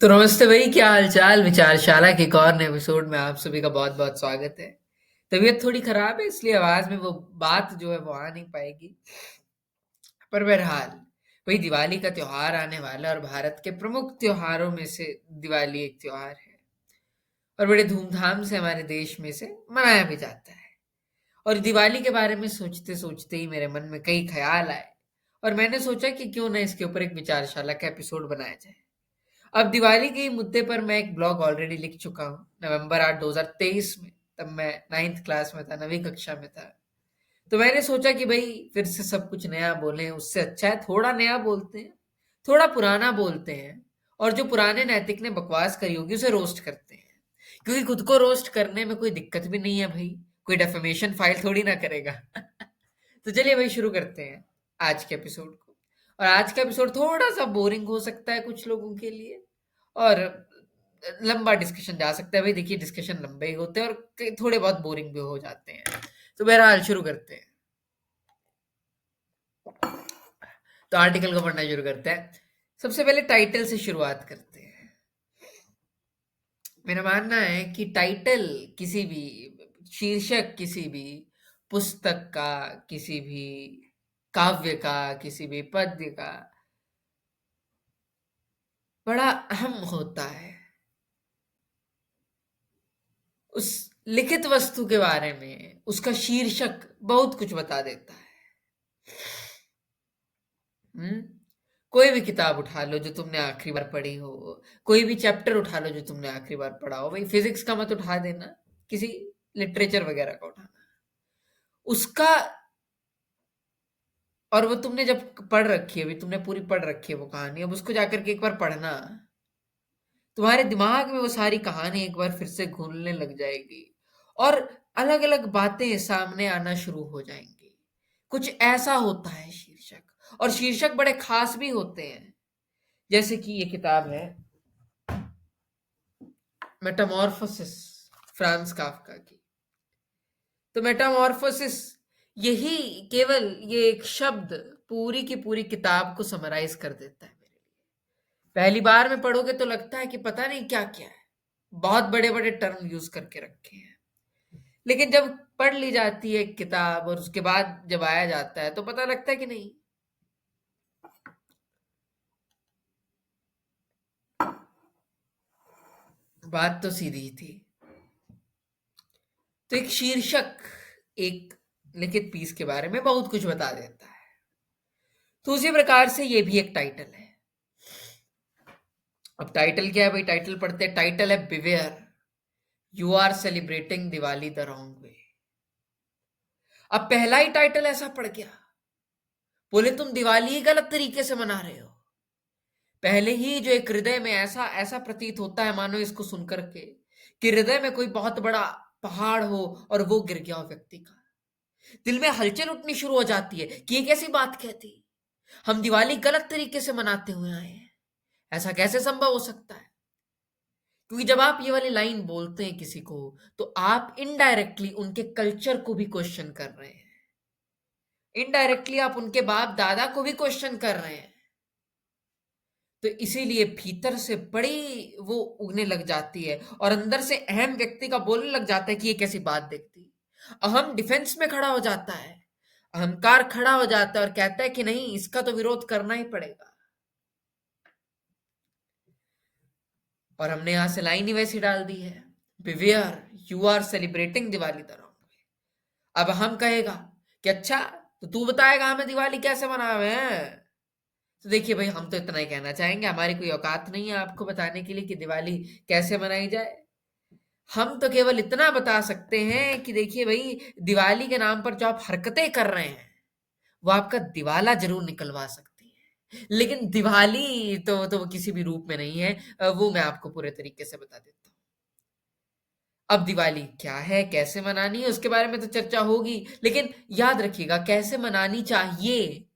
तो नमस्ते भाई, क्या हालचाल। विचारशाला के एक और नए एपिसोड में आप सभी का बहुत बहुत स्वागत है। तबीयत थोड़ी खराब है, इसलिए आवाज में वो बात जो है वो आ नहीं पाएगी। पर बहरहाल, वही दिवाली का त्योहार आने वाला है और भारत के प्रमुख त्योहारों में से दिवाली एक त्योहार है और बड़े धूमधाम से हमारे देश में से मनाया भी जाता है। और दिवाली के बारे में सोचते सोचते ही मेरे मन में कई ख्याल आए और मैंने सोचा कि क्यों ना इसके ऊपर एक विचारशाला का एपिसोड बनाया जाए। अब दिवाली के ही मुद्दे पर मैं एक ब्लॉग ऑलरेडी लिख चुका हूँ नवंबर 8 2023 में। तब मैं 9th क्लास में था, 9वीं कक्षा में था। तो मैंने सोचा कि भाई फिर से सब कुछ नया बोलें, उससे अच्छा है थोड़ा नया बोलते हैं, थोड़ा पुराना बोलते हैं। और जो पुराने नैतिक ने बकवास करी होगी उसे रोस्ट करते हैं, क्योंकि खुद को रोस्ट करने में कोई दिक्कत भी नहीं है भाई। कोई डेफेमेशन फाइल थोड़ी ना करेगा। तो चलिए भाई शुरू करते हैं आज के एपिसोड को। और आज का एपिसोड थोड़ा सा बोरिंग हो सकता है कुछ लोगों के लिए, और लंबा डिस्कशन जा सकता है। भाई देखिए, डिस्कशन लंबे ही होते हैं और थोड़े बहुत बोरिंग भी हो जाते हैं। तो बहरहाल शुरू करते हैं। तो आर्टिकल को पढ़ना शुरू करते हैं। सबसे पहले टाइटल से शुरुआत करते हैं। मेरा मानना है कि टाइटल किसी भी, शीर्षक किसी भी पुस्तक का, किसी भी काव्य का, किसी भी पद्य का बड़ा अहम होता है। उस लिखित वस्तु के बारे में उसका शीर्षक बहुत कुछ बता देता है। हम्म कोई भी किताब उठा लो जो तुमने आखिरी बार पढ़ी हो, कोई भी चैप्टर उठा लो जो तुमने आखिरी बार पढ़ा हो। भाई फिजिक्स का मत उठा देना, किसी लिटरेचर वगैरह का उठाना उसका। और वो तुमने जब पढ़ रखी है, अभी तुमने पूरी पढ़ रखी है वो कहानी, अब उसको जाकर के एक बार पढ़ना, तुम्हारे दिमाग में वो सारी कहानी एक बार फिर से घूमने लग जाएगी और अलग अलग बातें सामने आना शुरू हो जाएंगी। कुछ ऐसा होता है शीर्षक, और शीर्षक बड़े खास भी होते हैं। जैसे कि ये किताब है मेटामॉर्फोसिस, फ्रांस काफ्का की। तो मेटामॉर्फोसिस, यही केवल ये एक शब्द पूरी की पूरी किताब को समराइज कर देता है मेरे लिए। पहली बार में पढ़ोगे तो लगता है कि पता नहीं क्या क्या है, बहुत बड़े बड़े टर्म यूज करके रखे हैं। लेकिन जब पढ़ ली जाती है एक किताब और उसके बाद जब आया जाता है तो पता लगता है कि नहीं, बात तो सीधी ही थी। तो एक शीर्षक एक लिखित पीस के बारे में बहुत कुछ बता देता है। तो उसी प्रकार से ये भी एक टाइटल है। अब टाइटल क्या है भाई, टाइटल पढ़ते हैं। टाइटल है beware, you are celebrating Diwali the wrong way. अब पहला ही टाइटल ऐसा पड़ गया, बोले तुम दिवाली ही गलत तरीके से मना रहे हो। पहले ही जो एक हृदय में ऐसा ऐसा प्रतीत होता है मानो इसको सुनकर के कि हृदय में कोई बहुत बड़ा पहाड़ हो और वो गिर गया हो व्यक्ति का। दिल में हलचल उठनी शुरू हो जाती है कि ये कैसी बात कहती, हम दिवाली गलत तरीके से मनाते हुए आए हैं, ऐसा कैसे संभव हो सकता है। क्योंकि जब आप ये वाली लाइन बोलते हैं किसी को, तो आप इनडायरेक्टली उनके कल्चर को भी क्वेश्चन कर रहे हैं, इनडायरेक्टली आप उनके बाप दादा को भी क्वेश्चन कर रहे हैं। तो इसीलिए भीतर से बड़ी वो उगने लग जाती है और अंदर से अहम व्यक्ति का बोलने लग जाता है कि ये कैसी बात दिखती। अहम डिफेंस में खड़ा हो जाता है, अहंकार खड़ा हो जाता है और कहता है कि नहीं, इसका तो विरोध करना ही पड़ेगा। और हमने यहां से लाइन ही वैसी डाल दी है, beware, you are celebrating Diwali the wrong way. अब हम कहेगा कि अच्छा, तो तू बताएगा हमें दिवाली कैसे मनावे हैं। तो देखिए भाई, हम तो इतना ही कहना चाहेंगे, हमारी कोई औकात नहीं है आपको बताने के लिए कि दिवाली कैसे मनाई जाए। हम तो केवल इतना बता सकते हैं कि देखिए भाई, दिवाली के नाम पर जो आप हरकतें कर रहे हैं वो आपका दिवाला जरूर निकलवा सकती है, लेकिन दिवाली तो वो किसी भी रूप में नहीं है। वो मैं आपको पूरे तरीके से बता देता हूँ। अब दिवाली क्या है, कैसे मनानी है, उसके बारे में तो चर्चा होगी, लेकिन याद रखिएगा कैसे मनानी चाहिए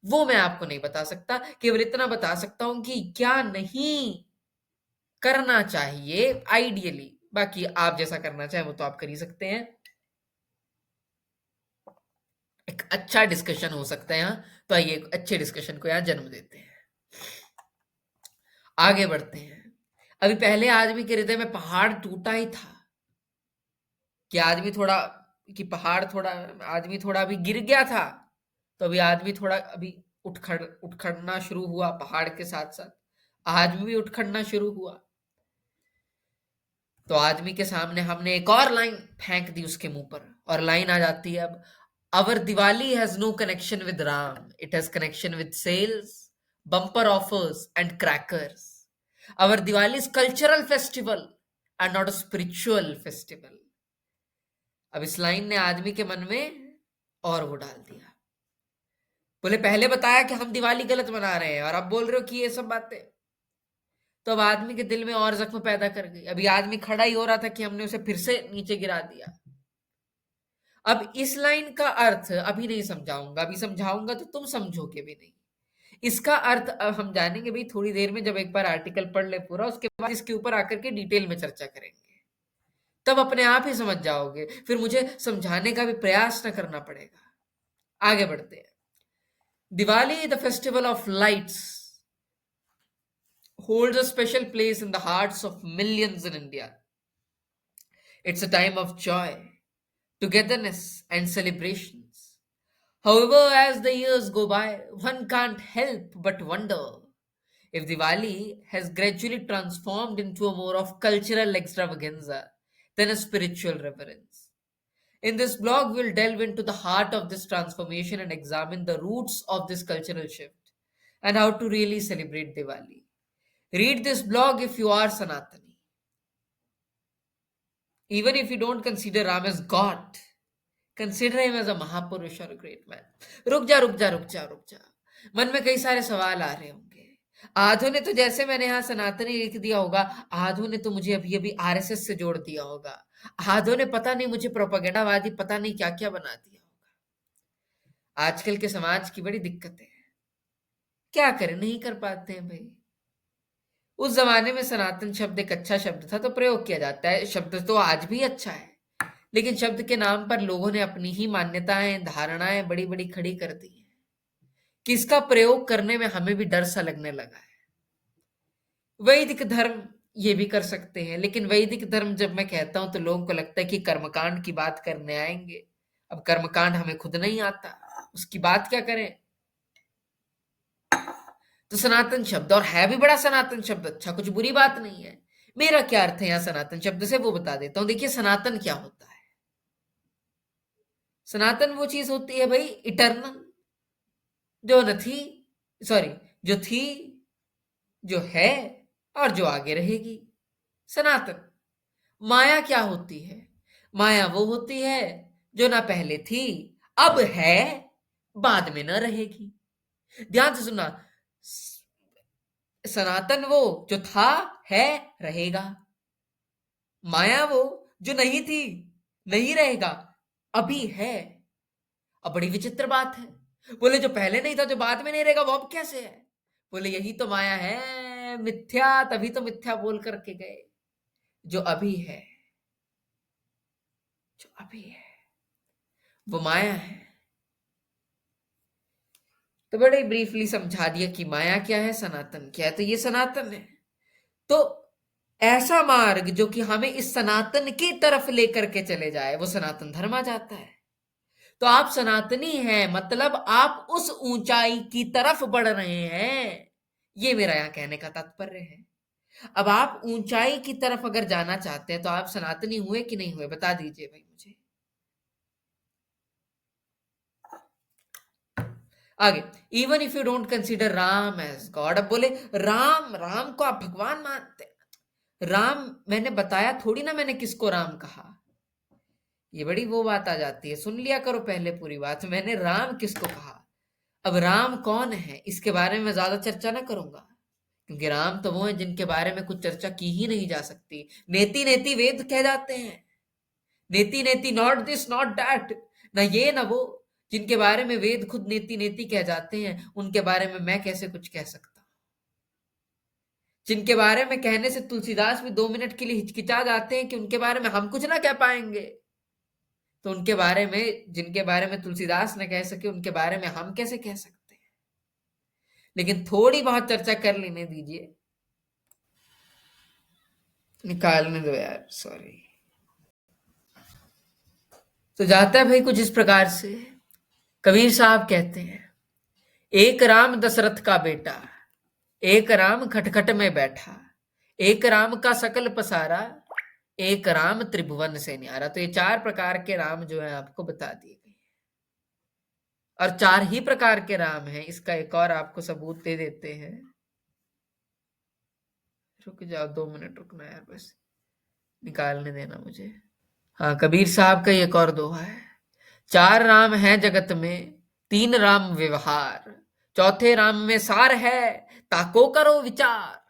वो मैं आपको नहीं बता सकता। केवल इतना बता सकता हूं कि क्या नहीं करना चाहिए आइडियली। बाकी आप जैसा करना चाहें वो तो आप कर ही सकते हैं। एक अच्छा डिस्कशन हो सकता है यहाँ। तो आइए एक अच्छे डिस्कशन को यहाँ जन्म देते हैं, आगे बढ़ते हैं। अभी पहले आदमी के हृदय में पहाड़ टूटा ही था कि आदमी थोड़ा कि पहाड़ थोड़ा आदमी थोड़ा अभी गिर गया था, तो अभी आदमी थोड़ा अभी उठ खड़ना शुरू हुआ पहाड़ के साथ साथ। आदमी भी उठ खड़ना शुरू हुआ। तो आदमी के सामने हमने एक और लाइन फेंक दी उसके मुंह पर, और लाइन आ जाती है अब, our Diwali has no connection with Ram, it has connection with sales, bumper offers and crackers. Our Diwali is cultural festival and not a spiritual festival. अब इस लाइन ने आदमी के मन में और वो डाल दिया। बोले पहले बताया कि हम दिवाली गलत मना रहे हैं और अब बोल रहे हो कि ये सब बातें। तो अब आदमी के दिल में और जख्म पैदा कर गई। अभी आदमी खड़ा ही हो रहा था कि हमने उसे फिर से नीचे गिरा दिया। अब इस लाइन का अर्थ अभी नहीं समझाऊंगा, अभी समझाऊंगा तो तुम समझोगे भी नहीं। इसका अर्थ अब हम जानेंगे भाई थोड़ी देर में, जब एक बार आर्टिकल पढ़ ले पूरा, उसके बाद इसके ऊपर आकर के डिटेल में चर्चा करेंगे, तब अपने आप ही समझ जाओगे, फिर मुझे समझाने का भी प्रयास न करना पड़ेगा। आगे बढ़ते हैं। Diwali the festival of lights holds a special place in the hearts of millions in India. It's a time of joy, togetherness, and celebrations. However, as the years go by, one can't help but wonder if Diwali has gradually transformed into a more of cultural extravaganza than a spiritual reverence. In this blog, we'll delve into the heart of this transformation and examine the roots of this cultural shift and how to really celebrate Diwali. Read this blog if you are Sanatani. Even if you don't consider Ram as God, consider him as a Mahapurush or a great man. रुक जा रुक जा रुक जा रुक जा, मन में कई सारे सवाल आ रहे होंगे। आधो ने तो, जैसे मैंने यहाँ सनातनी लिख दिया होगा, आधो ने तो मुझे अभी अभी आरएसएस से जोड़ दिया होगा। आधो ने पता नहीं मुझे प्रोपेगेंडावादी पता नहीं क्या क्या बना दिया होगा। आजकल के समाज की बड़ी दिक्कतें हैं, क्या करें, नहीं कर पाते हैं भाई। उस जमाने में सनातन शब्द एक अच्छा शब्द था तो प्रयोग किया जाता है, शब्द तो आज भी अच्छा है, लेकिन शब्द के नाम पर लोगों ने अपनी ही मान्यताएं धारणाएं बड़ी बड़ी खड़ी कर दी हैं कि इसका प्रयोग करने में हमें भी डर सा लगने लगा है। वैदिक धर्म ये भी कर सकते हैं, लेकिन वैदिक धर्म जब मैं कहता हूं तो लोगों को लगता है कि कर्मकांड की बात करने आएंगे। अब कर्मकांड हमें खुद नहीं आता, उसकी बात क्या करें। तो सनातन शब्द, और है भी बड़ा सनातन शब्द अच्छा, कुछ बुरी बात नहीं है। मेरा क्या अर्थ है यहाँ सनातन शब्द से, वो बता देता हूं। देखिए सनातन क्या होता है। सनातन वो चीज होती है भाई इटर्नल, जो न थी, सॉरी, जो थी, जो है, और जो आगे रहेगी। सनातन। माया क्या होती है? माया वो होती है जो ना पहले थी, अब है, बाद में न रहेगी। ध्यान से सुनना, सनातन वो जो था, है, रहेगा। माया वो जो नहीं थी, नहीं रहेगा, अभी है। अब बड़ी विचित्र बात है। बोले जो पहले नहीं था, जो बाद में नहीं रहेगा, वो अब कैसे है? बोले यही तो माया है, मिथ्या, तभी तो मिथ्या बोल करके गए। जो अभी है, जो अभी है, वो माया है। तो बड़े ब्रीफली समझा दिया कि माया क्या है, सनातन क्या है। तो ये सनातन है। तो ऐसा मार्ग जो कि हमें इस सनातन की तरफ लेकर के चले जाए, वो सनातन धर्म आ जाता है। तो आप सनातनी हैं, मतलब आप उस ऊंचाई की तरफ बढ़ रहे हैं, ये मेरा यहां कहने का तात्पर्य है। अब आप ऊंचाई की तरफ अगर जाना चाहते हैं तो आप सनातनी हुए कि नहीं हुए, बता दीजिए भाई मुझे। आगे, even if you don't consider Ram as God. अब बोले राम, राम को आप भगवान मानते हैं। राम, मैंने बताया थोड़ी ना मैंने किसको राम कहा। ये बड़ी वो बात आ जाती है, सुन लिया करो पहले पूरी बात। मैंने राम किसको कहा? अब राम कौन है इसके बारे में मैं ज्यादा चर्चा ना करूंगा, क्योंकि राम तो वो है जिनके बारे में कुछ चर्चा की ही नहीं जा सकती। नेति नेति वेद कह जाते हैं, नेति नेति, नॉट दिस नॉट दैट, ना ये ना वो। जिनके बारे में वेद खुद नेति नेति कह जाते हैं, उनके बारे में मैं कैसे कुछ कह सकता? जिनके बारे में कहने से तुलसीदास भी 2 मिनट के लिए हिचकिचा जाते हैं कि उनके बारे में हम कुछ ना कह पाएंगे, तो उनके बारे में, जिनके बारे में तुलसीदास ने कह सके, उनके बारे में हम कैसे कह सकते हैं? लेकिन थोड़ी बहुत चर्चा कर लेने दीजिए। निकालने दो यार, सॉरी। तो जाता है भाई कुछ इस प्रकार से। कबीर साहब कहते हैं, एक राम दशरथ का बेटा, एक राम खटखट में बैठा, एक राम का सकल पसारा, एक राम त्रिभुवन से न्यारा। तो ये चार प्रकार के राम जो है आपको बता दिए गए, और चार ही प्रकार के राम हैं। इसका एक और आपको सबूत दे देते हैं। रुक जाओ, 2 मिनट रुकना यार, बस निकालने देना मुझे। हाँ, कबीर साहब का एक और दोहा है, चार राम हैं जगत में, तीन राम व्यवहार, चौथे राम में सार है, ताको करो विचार।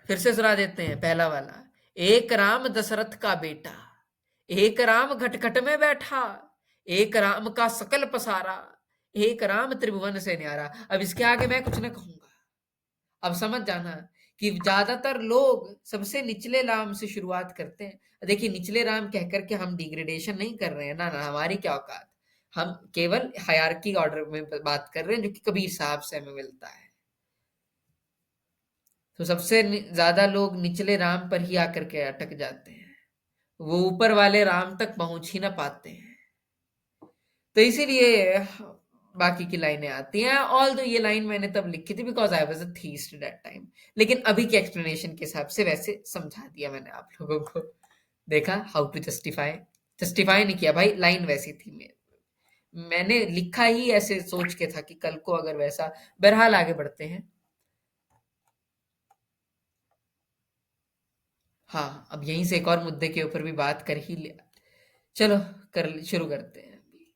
फिर से सुना देते हैं पहला वाला। एक राम दशरथ का बेटा, एक राम घटघट में बैठा, एक राम का सकल पसारा, एक राम त्रिभुवन से न्यारा। अब इसके आगे मैं कुछ ना कहूंगा, अब समझ जाना कि ज्यादातर लोग सबसे निचले राम से शुरुआत करते हैं। देखिए, निचले राम कह करके हम डिग्रेडेशन नहीं कर रहे हैं ना, ना, हमारी क्या औकात। हम केवल हायरार्की ऑर्डर में बात कर रहे हैं, जो कि कबीर साहब से हमें मिलता है। तो सबसे ज्यादा लोग निचले राम पर ही आकर के अटक जाते हैं, वो ऊपर वाले राम तक पहुंच ही ना पाते हैं। तो इसीलिए बाकी की लाइनें आती हैं। ऑल दो ये लाइन मैंने तब लिखी थी because I was a theist that time, लेकिन अभी के एक्सप्लेनेशन के हिसाब से वैसे समझा दिया मैंने आप लोगों को। देखा हाउ टू जस्टिफाई, जस्टिफाई नहीं किया भाई, लाइन वैसी थी। मैंने लिखा ही ऐसे सोच के था कि कल को अगर वैसा। बहरहाल आगे बढ़ते हैं। हाँ, अब यहीं से एक और मुद्दे के ऊपर भी बात कर ही लिया। चलो, कर शुरू करते हैं अभी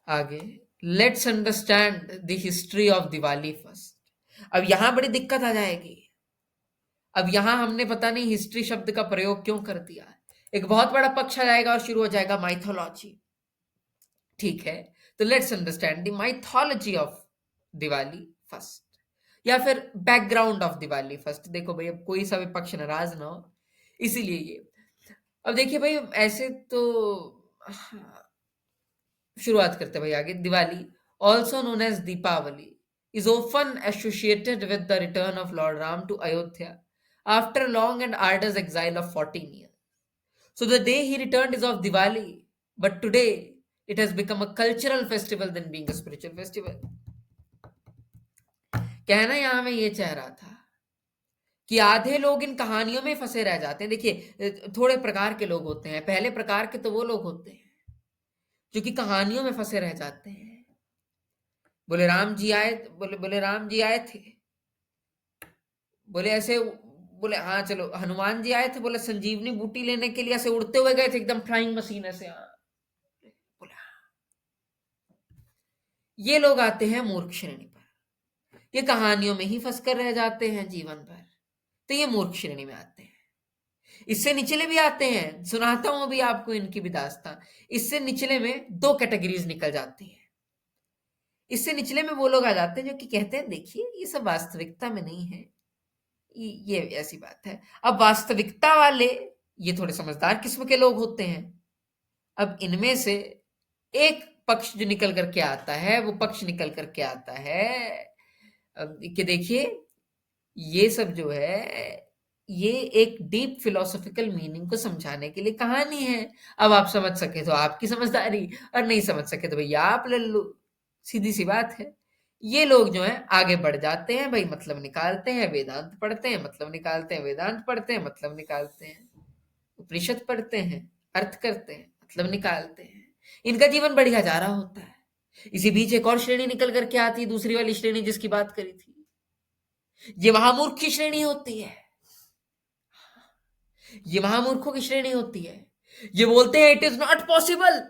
आगे। Let's understand the history of Diwali first. अब यहां बड़ी दिक्कत आ जाएगी। अब यहां हमने पता नहीं हिस्ट्री शब्द का प्रयोग क्यों कर दिया। एक बहुत बड़ा पक्ष आ जाएगा और शुरू हो जाएगा माइथोलॉजी। ठीक है, तो let's understand the mythology of Diwali first, या फिर बैकग्राउंड ऑफ दिवाली फर्स्ट। देखो भाई, अब कोई सा भी पक्ष नाराज ना हो, इसीलिए ये। अब देखिए भाई, ऐसे तो शुरुआत करते हैं भाई आगे। Diwali, also known as Deepawali, is often associated with the return of Lord Ram to Ayodhya after a long and arduous exile of 14 years. So the day he returned is of Diwali, but today it has become a cultural festival than being a spiritual festival. कहना यहां मैं ये चाह रहा था कि आधे लोग इन कहानियों में फंसे रह जाते हैं। देखिए, थोड़े प्रकार के लोग होते हैं। पहले प्रकार के तो वो लोग होते हैं जो कि कहानियों में फंसे रह जाते हैं। बोले राम जी आए, बोले बोले राम जी आए थे, बोले ऐसे, बोले हाँ चलो हनुमान जी आए थे, बोले संजीवनी बूटी लेने के लिए ऐसे उड़ते हुए गए थे, एकदम फ्लाइंग मशीन ऐसे। हाँ, बोले हाँ। ये लोग आते हैं मूर्ख श्रेणी पर, ये कहानियों में ही फंस कर रह जाते हैं जीवन भर, तो ये मूर्ख श्रेणी में आते हैं। इससे निचले भी आते हैं, सुनाता हूं अभी आपको इनकी भी दास्तां। इससे निचले में दो कैटेगरीज निकल जाती हैं। इससे निचले में वो लोग आ जाते हैं जो कि कहते हैं देखिए ये सब वास्तविकता में नहीं है, ये ऐसी बात है। अब वास्तविकता वाले ये थोड़े समझदार किस्म के लोग होते हैं। अब इनमें से एक पक्ष जो निकल करके आता है, वो पक्ष निकल करके आता है कि देखिए ये सब जो है, ये एक डीप फिलोसॉफिकल मीनिंग को समझाने के लिए कहानी है। अब आप समझ सके तो आपकी समझदारी, और नहीं समझ सके तो भैया आप लल्लू, सीधी सी बात है। ये लोग जो है आगे बढ़ जाते हैं भाई, मतलब निकालते हैं, वेदांत पढ़ते हैं, मतलब निकालते हैं, वेदांत पढ़ते हैं, मतलब निकालते हैं, उपनिषद पढ़ते हैं, अर्थ करते हैं, मतलब निकालते हैं। इनका जीवन बढ़िया जा रहा होता है। इसी बीच एक और श्रेणी निकल करके आती है, दूसरी वाली श्रेणी जिसकी बात करी थी। ये महामूर्ख की श्रेणी होती है, ये महामूर्खों की श्रेणी होती है। ये बोलते हैं इट इज नॉट पॉसिबल।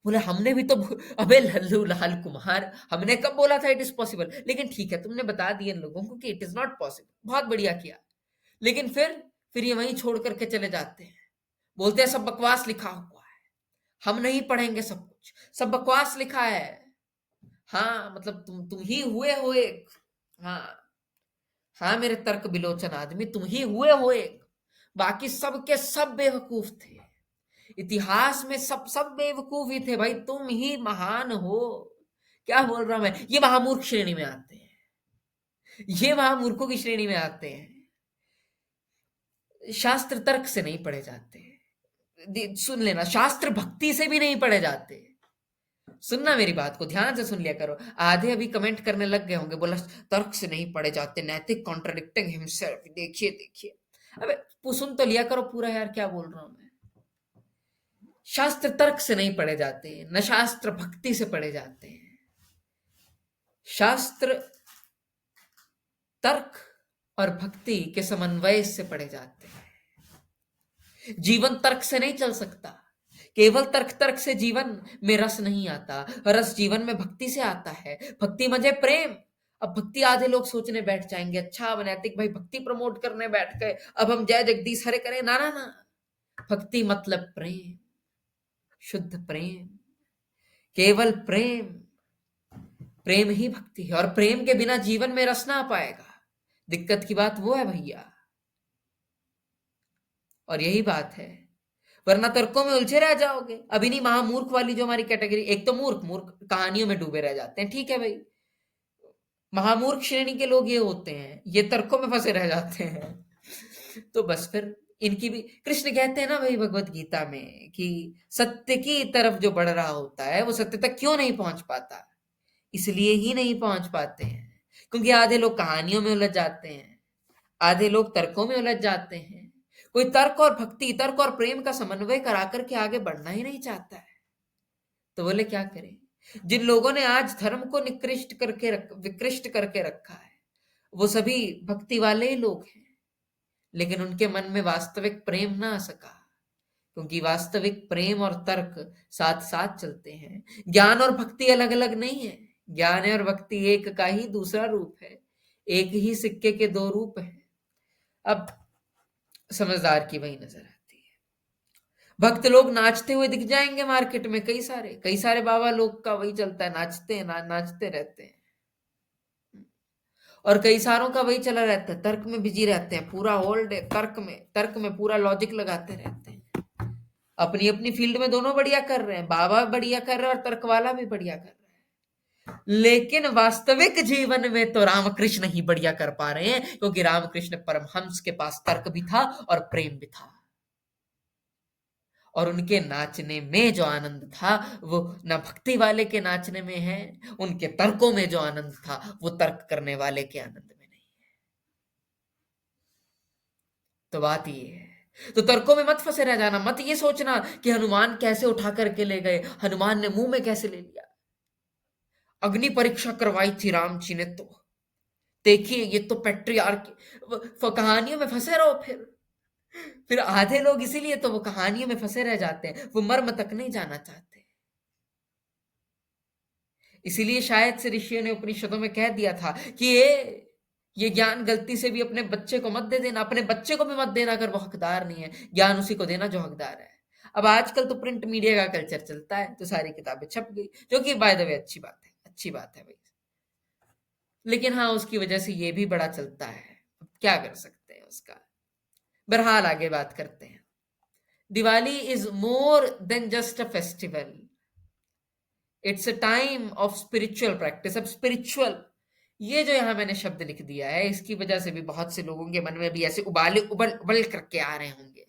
बोले हमने भी तो, अबे लल्लू लाल कुमार, हमने कब बोला था इट इज पॉसिबल? लेकिन ठीक है, तुमने बता दिया लोगों को कि इट इज नॉट पॉसिबल, बहुत बढ़िया किया। लेकिन फिर ये वहीं छोड़ करके चले जाते हैं, बोलते हैं सब बकवास लिखा हुआ है, हम नहीं पढ़ेंगे सब कुछ, सब बकवास लिखा है। हाँ, मतलब तुम ही हुए हो एक। हाँ, हाँ मेरे तर्क बिलोचन आदमी, तुम ही हुए हो एक, बाकी सब के सब बेवकूफ थे। इतिहास में सब बेवकूफ ही थे भाई, तुम ही महान हो। क्या बोल रहा हूं मैं, ये महामूर्ख श्रेणी में आते हैं। ये महामूर्खों की श्रेणी में आते हैं। शास्त्र तर्क से नहीं पढ़े जाते। सुन लेना, शास्त्र भक्ति से भी नहीं पढ़े जाते। सुनना मेरी बात को ध्यान से सुन लिया करो। आधे अभी कमेंट करने लग गए होंगे, बोला तर्क से नहीं पढ़े जाते, नैतिक कॉन्ट्राडिक्टिंग हिमसेल्फ, देखिए देखिए। अबे सुन तो लिया करो पूरा यार, क्या बोल रहा हूं मैं। शास्त्र तर्क से नहीं पढ़े जाते, न शास्त्र भक्ति से पढ़े जाते हैं। शास्त्र तर्क और भक्ति के समन्वय से पढ़े जाते हैं। जीवन तर्क से नहीं चल सकता। केवल तर्क तर्क से जीवन में रस नहीं आता, रस जीवन में भक्ति से आता है। भक्ति मजे प्रेम। अब भक्ति आधे लोग सोचने बैठ जाएंगे, अच्छा अब नैतिक भाई भक्ति प्रमोट करने बैठ गए, अब हम जय जगदीश हरे करें। ना ना ना, भक्ति मतलब प्रेम, शुद्ध प्रेम, केवल प्रेम। प्रेम ही भक्ति है, और प्रेम के बिना जीवन में रस ना आ पाएगा। दिक्कत की बात वो है भैया, और यही बात है। वरना तर्कों में उलझे रह जाओगे। अभी नहीं, महामूर्ख वाली जो हमारी कैटेगरी, एक तो मूर्ख मूर्ख कहानियों में डूबे रह जाते हैं, ठीक है भाई। महामूर्ख श्रेणी के लोग ये होते हैं, ये तर्कों में फंसे रह जाते हैं। तो बस फिर इनकी भी, कृष्ण कहते हैं ना भाई भगवत गीता में कि सत्य की तरफ जो बढ़ रहा होता है वो सत्य तक क्यों नहीं पहुंच पाता। इसलिए ही नहीं पहुंच पाते हैं क्योंकि आधे लोग कहानियों में उलझ जाते हैं, आधे लोग तर्कों में उलझ जाते हैं। कोई तर्क और भक्ति, तर्क और प्रेम का समन्वय करा करके आगे बढ़ना ही नहीं चाहता है। तो बोले क्या करें। जिन लोगों ने आज धर्म को विकृष्ट करके रखा है, वो सभी भक्ति वाले ही लोग हैं, लेकिन उनके मन में वास्तविक प्रेम ना आ सका। क्योंकि वास्तविक प्रेम और तर्क साथ साथ चलते हैं। ज्ञान और भक्ति अलग अलग नहीं है। ज्ञान और भक्ति एक का ही दूसरा रूप है, एक ही सिक्के के दो रूप हैं। अब समझदार की वही नजर आती है। भक्त लोग नाचते हुए दिख जाएंगे मार्केट में, कई सारे बाबा लोग का वही चलता है, नाचते हैं, नाचते रहते हैं। और कई सारों का वही चला रहता है, तर्क में बिजी रहते हैं, पूरा होल डे तर्क में पूरा लॉजिक लगाते रहते हैं। अपनी अपनी फील्ड में दोनों बढ़िया कर रहे हैं, बाबा बढ़िया कर रहे हैं और तर्क वाला भी बढ़िया कर रहा है। लेकिन वास्तविक जीवन में तो रामकृष्ण ही बढ़िया कर पा रहे हैं, क्योंकि रामकृष्ण परमहंस के पास तर्क भी था और प्रेम भी था। और उनके नाचने में जो आनंद था वो न भक्ति वाले के नाचने में है, उनके तर्कों में जो आनंद था वो तर्क करने वाले के आनंद में नहीं है। तो बात ये है। तो तर्कों में मत फंसे रह जाना, मत ये सोचना कि हनुमान कैसे उठा करके ले गए, हनुमान ने मुंह में कैसे ले लिया। अग्नि परीक्षा करवाई थी राम जी ने, तो देखिए ये तो पेट्रियार्की। कहानियों में फंसे रहो। फिर आधे लोग इसीलिए तो वो कहानियों में फंसे रह जाते हैं, वो मर्म तक नहीं जाना चाहते। इसीलिए शायद से ऋषियों ने उपनिषदों में कह दिया था कि ये ज्ञान गलती से भी अपने बच्चे को मत दे देना, अपने बच्चे को भी मत देना अगर वो हकदार नहीं है। ज्ञान उसी को देना जो हकदार है। अब आजकल तो प्रिंट मीडिया का कल्चर चलता है, तो सारी किताबें छप गई, जो कि बाय द वे अच्छी बात है, अच्छी बात है भाई। लेकिन हाँ, उसकी वजह से ये भी बड़ा चलता है, अब क्या कर सकते हैं उसका। बहरहाल आगे बात करते हैं। Diwali is more than just a festival, it's a time of spiritual practice. अब स्पिरिचुअल, ये जो यहां मैंने शब्द लिख दिया है, इसकी वजह से भी बहुत से लोगों के मन में भी ऐसे उबाले उबल उबल करके आ रहे होंगे।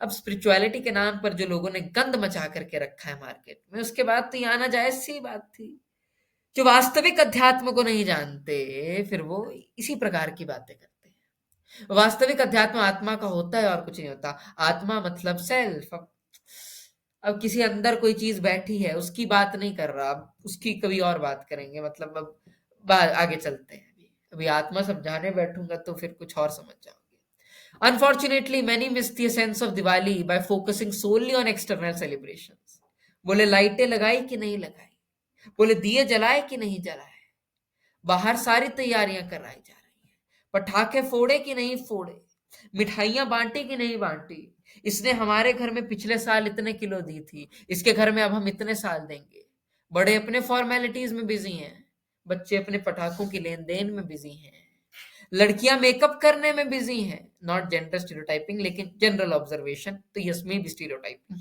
अब स्पिरिचुअलिटी के नाम पर जो लोगों ने गंद मचा करके रखा है मार्केट में, उसके बाद तो ये आना जायज सी बात थी। जो वास्तविक अध्यात्म को नहीं जानते, फिर वो इसी प्रकार की बातें करते हैं। वास्तविक अध्यात्म आत्मा का होता है और कुछ नहीं होता। आत्मा मतलब सेल्फ। अब किसी अंदर कोई चीज बैठी है, उसकी बात नहीं कर रहा, अब उसकी कभी और बात करेंगे। मतलब अब आगे चलते हैं। अभी आत्मा समझाने बैठूंगा तो फिर कुछ और समझ जाओगे। Unfortunately many miss the sense of Diwali by focusing solely on external celebrations. बोले लाइटें लगाई कि नहीं लगाई, बोले दिए जलाए कि नहीं जलाए, बाहर सारी तैयारियां कराई जा रही हैं, पटाखे फोड़े कि नहीं फोड़े, मिठाइयां बांटी कि नहीं बांटी। इसने हमारे घर में पिछले साल इतने किलो दी थी, इसके घर में अब हम इतने साल देंगे। बड़े अपने फॉर्मेलिटीज में बिजी हैं, बच्चे अपने पटाखों की लेन देन में बिजी हैं, लड़कियां मेकअप करने में बिजी हैं। नॉट जेंडर स्टीरियोटाइपिंग, लेकिन जनरल ऑब्जर्वेशन, तो यस में भी स्टीरियोटाइपिंग।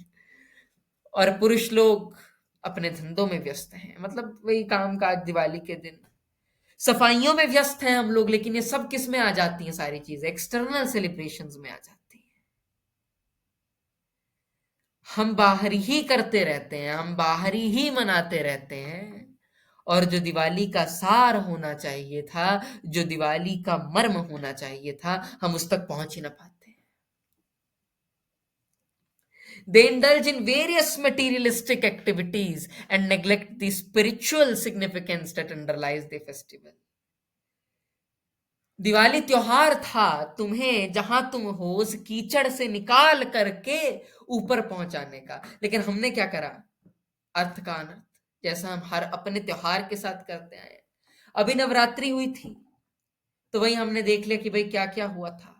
और पुरुष लोग अपने धंधों में व्यस्त हैं, मतलब वही काम काज दिवाली के दिन। सफाइयों में व्यस्त हैं हम लोग, लेकिन ये सब किस में आ जाती हैं? सारी चीजें एक्सटर्नल सेलिब्रेशंस में आ जाती हैं। हम बाहर ही करते रहते हैं, हम बाहर ही मनाते रहते हैं, और जो दिवाली का सार होना चाहिए था, जो दिवाली का मर्म होना चाहिए था, हम उस तक पहुंच ही ना पाते। They indulge in various materialistic activities and neglect the spiritual significance that underlies the festival. Diwali त्योहार था तुम्हें जहां तुम हो उस कीचड़ से निकाल करके ऊपर पहुंचाने का, लेकिन हमने क्या करा? अर्थ का अनर्थ, जैसा हम हर अपने त्योहार के साथ करते आए। अभी नवरात्रि हुई थी, तो वही हमने देख लिया कि भाई क्या क्या हुआ था।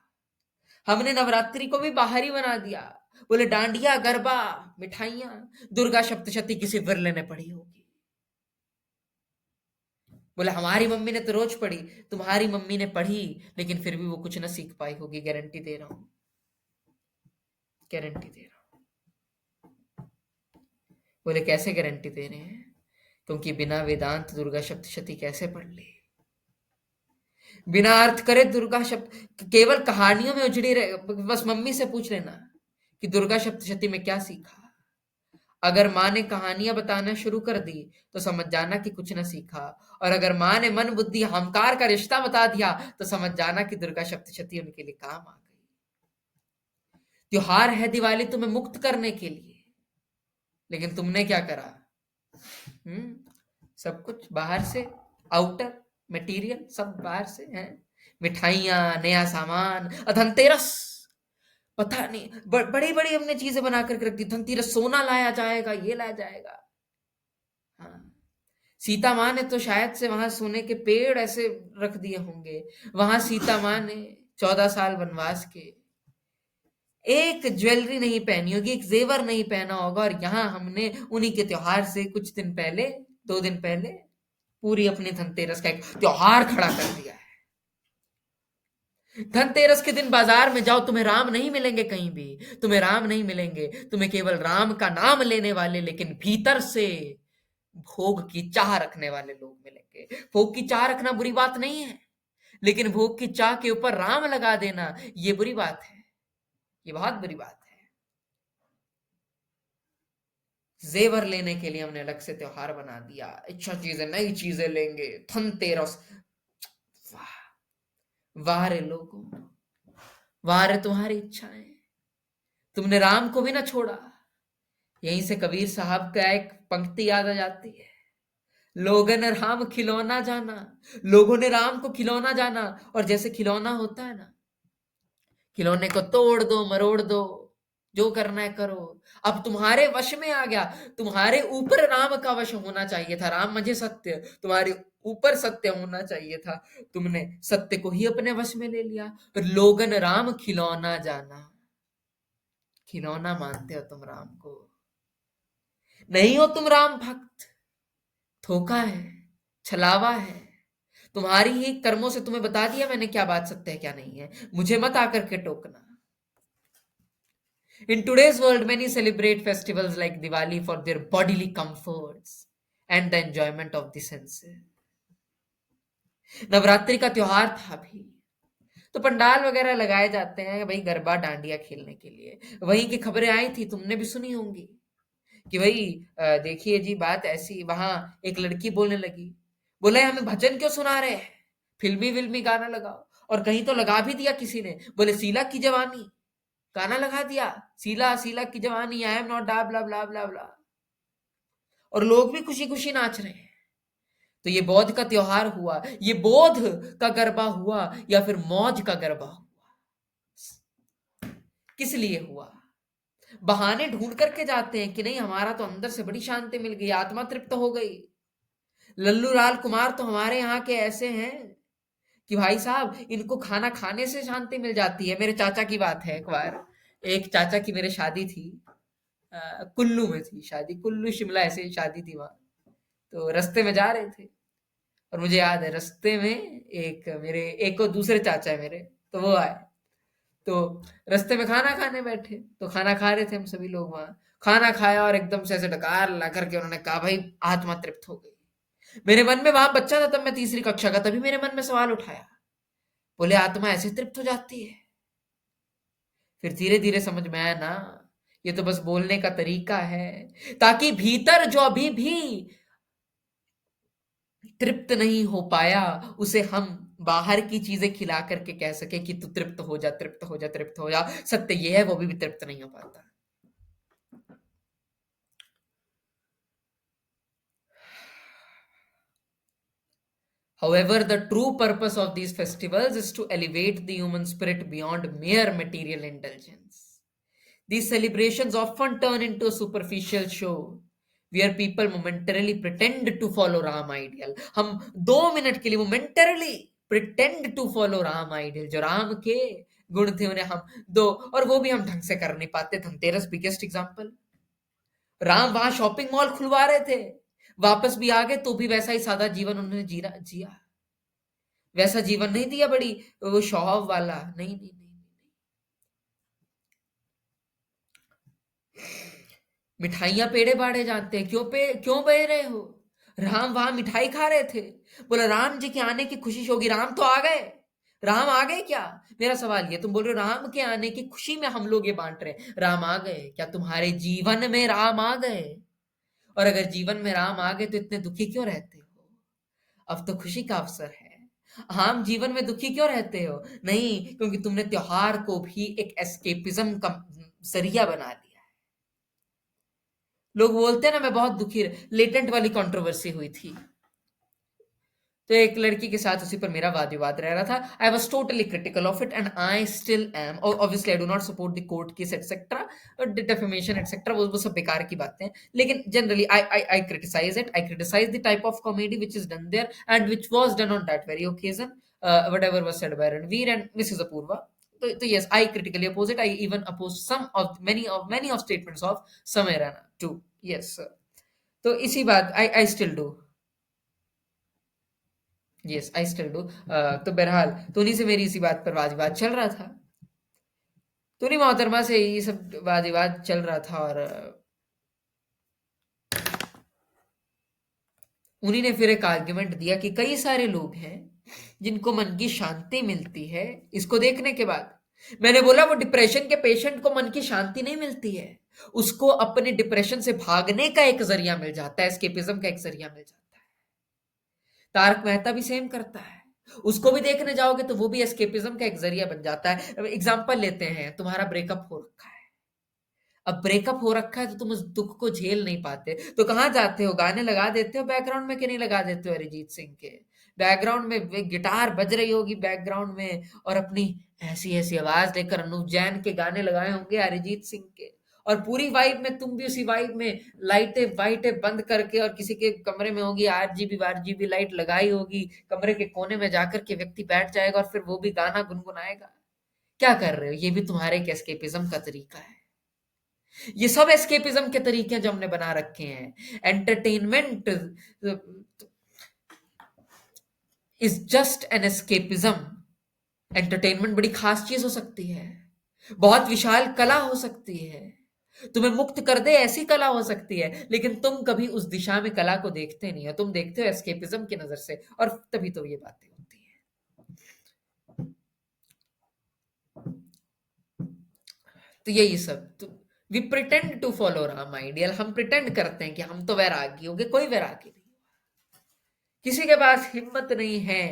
हमने नवरात्रि को भी बाहर ही बना दिया। बोले डांडिया, गरबा, मिठाइयां, दुर्गा सप्तशती किसी विरले ने पढ़ी होगी। बोले हमारी मम्मी ने तो रोज पढ़ी, तुम्हारी मम्मी ने पढ़ी लेकिन फिर भी वो कुछ ना सीख पाई होगी, गारंटी दे रहा हूं, गारंटी दे रहा हूं। बोले कैसे गारंटी दे रहे हैं? क्योंकि बिना वेदांत दुर्गा सप्तशती कैसे पढ़ ले? बिना अर्थ करे दुर्गा शब्द केवल कहानियों में उजड़ी रहे। बस मम्मी से पूछ लेना कि दुर्गा सप्तशती में क्या सीखा। अगर माँ ने कहानियां बताना शुरू कर दी तो समझ जाना कि कुछ न सीखा, और अगर माँ ने मन बुद्धि अहंकार का रिश्ता बता दिया तो समझ जाना कि दुर्गा सप्तशती उनके लिए काम आ गई। त्योहार है दिवाली तुम्हें मुक्त करने के लिए, लेकिन तुमने क्या करा? सब कुछ बाहर से, आउटर मटेरियल सब बाहर से है। मिठाइयां, नया सामान, धनतेरस, पता नहीं बड़ी बड़ी हमने चीजें बना करके रख दी। धनतेरस सोना लाया जाएगा, ये लाया जाएगा। हाँ, सीता माँ ने तो शायद से वहां सोने के पेड़ ऐसे रख दिए होंगे। वहां सीता माँ ने 14 साल वनवास के एक ज्वेलरी नहीं पहनी होगी, एक जेवर नहीं पहना होगा, और यहाँ हमने उन्हीं के त्योहार से कुछ दिन पहले, 2 दिन पहले पूरी अपनी धनतेरस का एक त्योहार खड़ा कर दिया है। धनतेरस के दिन बाजार में जाओ, तुम्हें राम नहीं मिलेंगे कहीं भी, तुम्हें राम नहीं मिलेंगे, तुम्हें केवल राम का नाम लेने वाले लेकिन भीतर से भोग की चाह रखने वाले लोग मिलेंगे। भोग की चाह रखना बुरी बात नहीं है, लेकिन भोग की चाह के ऊपर राम लगा देना ये बुरी बात है, ये बहुत बुरी बात है। जेवर लेने के लिए हमने अलग से त्योहार बना दिया, अच्छा चीजें, नई चीजें लेंगे, धनतेरस। वाह, वाह रे लोगों, वाह रे तुम्हारी इच्छाएं, तुमने राम को भी ना छोड़ा। यहीं से कबीर साहब का एक पंक्ति याद आ जाती है, लोगों ने राम खिलौना जाना, लोगों ने राम को खिलौना जाना। और जैसे खिलौना होता है ना, खिलौने को तोड़ दो, मरोड़ दो, जो करना है करो। अब तुम्हारे वश में आ गया, तुम्हारे ऊपर राम का वश होना चाहिए था। राम मुझे सत्य, तुम्हारे ऊपर सत्य होना चाहिए था। तुमने सत्य को ही अपने वश में ले लिया। फिर लोगन राम खिलौना जाना, खिलौना मानते हो तुम राम को, नहीं हो तुम राम भक्त। धोखा है, छलावा है। तुम्हारी ही कर्मों से तुम्हें बता दिया मैंने क्या बात सत्य है क्या नहीं है, मुझे मत आकर के टोकना। In today's world, many celebrate festivals like Diwali for their bodily comforts and the enjoyment of the senses. Navratri का त्योहार था भी, तो पंडाल वगैरह लगाए जाते हैं भाई गरबा डांडिया खेलने के लिए। वहीं की खबरें आई थी, तुमने भी सुनी होंगी कि भाई देखिए जी बात ऐसी, वहां एक लड़की बोलने लगी, बोले हमें भजन क्यों सुना रहे हैं, फिल्मी विल्मी गाना लगाओ। और कहीं तो लगा भी दिया किसी ने, बोले शीला की जवानी, गाना लगा दिया, शीला शीला की जवानी, आई एम नॉट डा ब्ला ब्ला ब्ला ब्ला, और लोग भी खुशी खुशी नाच रहे हैं। तो ये बौद्ध का त्योहार हुआ, ये बोध का गरबा हुआ या फिर मौज का गरबा हुआ? किस लिए हुआ? बहाने ढूंढ करके जाते हैं कि नहीं हमारा तो अंदर से बड़ी शांति मिल गई, आत्मा तृप्त हो गई। लल्लू लाल कुमार तो हमारे यहाँ के ऐसे हैं कि भाई साहब इनको खाना खाने से शांति मिल जाती है। मेरे चाचा की बात है, एक बार एक चाचा की मेरे शादी थी, कुल्लू में थी शादी, कुल्लू शिमला ऐसे ही शादी थी वहां। तो रास्ते में जा रहे थे, और मुझे याद है रास्ते में एक मेरे एक और दूसरे चाचा है मेरे, तो वो आए। तो रास्ते में खाना खाने बैठे, तो खाना खा रहे थे हम सभी लोग वहां। खाना खाया और एकदम से ऐसे डकार ला करके उन्होंने कहा भाई आत्मा तृप्त हो गई। मेरे मन में वहां बच्चा था, तब मैं तीसरी कक्षा का, तभी मेरे मन में सवाल उठाया। बोले आत्मा ऐसे तृप्त हो जाती है? फिर धीरे धीरे समझ में आया ना, ये तो बस बोलने का तरीका है, ताकि भीतर जो अभी भी तृप्त नहीं हो पाया, उसे हम बाहर की चीजें खिला करके कह सके कि तू तृप्त हो जा, तृप्त हो जा, तृप्त हो जा। सत्य ये है, वो भी तृप्त नहीं हो पाता। However, the true purpose of these festivals is to elevate the human spirit beyond mere material indulgence. These celebrations often turn into a superficial show where people momentarily pretend to follow Ram ideal. हम 2 minute के लिए momentarily pretend to follow Ram ideal, जो राम के गुण थे उन्हें हम दो, और वो भी हम ढंग से कर नहीं पाते। Dhanteras biggest example. राम वहां शॉपिंग मॉल खुलवा रहे थे, वापस भी आ गए तो भी वैसा ही सादा जीवन उन्होंने जिया। वैसा जीवन नहीं दिया, बड़ी वो शो ऑफ वाला नहीं, नहीं, नहीं। मिठाइयाँ पेड़े-बाड़े जानते हैं, क्यों बह रहे हो? राम वहाँ मिठाई खा रहे थे। बोला राम जी के आने की खुशी होगी, राम तो आ गए। राम आ गए क्या? मेरा सवाल ये, तुम बोल रहे हो राम के आने की खुशी में हम लोग ये बाँट रहे हैं। राम आ गए, क्या तुम्हारे जीवन में राम आ गए? और अगर जीवन में राम आ गए तो इतने दुखी क्यों रहते हो? अब तो खुशी का अवसर है। आम जीवन में दुखी क्यों रहते हो? नहीं, क्योंकि तुमने त्योहार को भी एक एस्केपिज़्म का ज़रिया बना लिया है। लोग बोलते हैं ना मैं बहुत दुखी लेटेंट वाली कंट्रोवर्सी हुई थी। तो एक लड़की के साथ उसी पर मेरा वाद विवाद रह रहा था। I was totally critical of it and I still am. Obviously I do not support the court case etcetera, defamation etcetera, वो सब बेकार की बातें हैं। लेकिन generally I criticise it, I criticise the type of comedy which is done there and which was done on that very occasion, whatever was said by Ranveer and Mrs. Apurva. तो yes, I critically oppose it. I even oppose many of statements of Samay Rana too. Yes, sir. तो इसी बात I still do. Yes I still do. तो बहरहाल तो उन्हीं से मेरी इसी बात पर वाद विवाद चल रहा था। तो उन्हीं मोहतरमा से ये सब वाद विवाद चल रहा था, और उन्हीं ने फिर एक आर्ग्यूमेंट दिया कि कई सारे लोग हैं जिनको मन की शांति मिलती है इसको देखने के बाद। मैंने बोला वो डिप्रेशन के पेशेंट को मन की शांति नहीं मिलती है, उसको अपने डिप्रेशन से भागने का एक जरिया मिल जाता है, एस्केपिज्म का एक जरिया मिल जाता है। तारक मेहता भी सेम करता है, उसको भी देखने जाओगे तो वो भी एस्केपिज्म का एक जरिया बन जाता है। एग्जाम्पल लेते हैं, तुम्हारा ब्रेकअप हो रखा है। अब ब्रेकअप हो रखा है तो तुम उस दुख को झेल नहीं पाते, तो कहाँ जाते हो? गाने लगा देते हो बैकग्राउंड में कि नहीं लगा देते हो? अरिजीत सिंह के बैकग्राउंड में गिटार बज रही होगी बैकग्राउंड में, और अपनी ऐसी ऐसी आवाज लेकर अनूप जैन के गाने लगाए होंगे अरिजीत सिंह के, और पूरी वाइब में तुम भी उसी वाइब में लाइटें वाइटें बंद करके, और किसी के कमरे में होगी आरजीबी लाइट लगाई होगी, कमरे के कोने में जाकर के व्यक्ति बैठ जाएगा और फिर वो भी गाना गुनगुनाएगा। क्या कर रहे हो? ये भी तुम्हारे एक एस्केपिज्म का तरीका है। ये सब एस्केपिज्म के तरीके जो हमने बना रखे हैं। Entertainment is just an escapism. Entertainment बड़ी खास चीज हो सकती है, बहुत विशाल कला हो सकती है, तुम्हें मुक्त कर दे ऐसी कला हो सकती है, लेकिन तुम कभी उस दिशा में कला को देखते नहीं हो, तुम देखते हो एस्केपिज्म की नजर से, और तभी तो ये बातें होती हैं। तो यही सब तो we pretend to follow Ram ideal. हम प्रिटेंड करते हैं कि हम तो वैरागी हो गए, कोई वैरागी नहीं। किसी के पास हिम्मत नहीं है।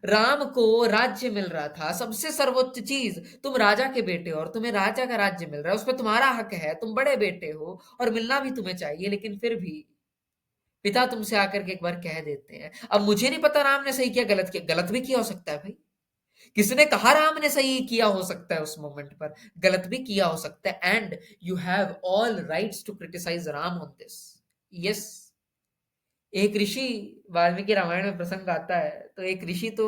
राम को राज्य मिल रहा था, सबसे सर्वोच्च चीज, तुम राजा के बेटे हो और तुम्हें राजा का राज्य मिल रहा है, उसमें तुम्हारा हक है, तुम बड़े बेटे हो और मिलना भी तुम्हें चाहिए, लेकिन फिर भी पिता तुमसे आकर के एक बार कह देते हैं। अब मुझे नहीं पता राम ने सही किया गलत किया, गलत भी किया हो सकता है भाई। किसने कहा राम ने सही किया हो सकता है? उस मोमेंट पर गलत भी किया हो सकता है, and you have all rights to criticise Ram on this. Yes, एक ऋषि, वाल्मीकि रामायण में प्रसंग आता है, तो एक ऋषि तो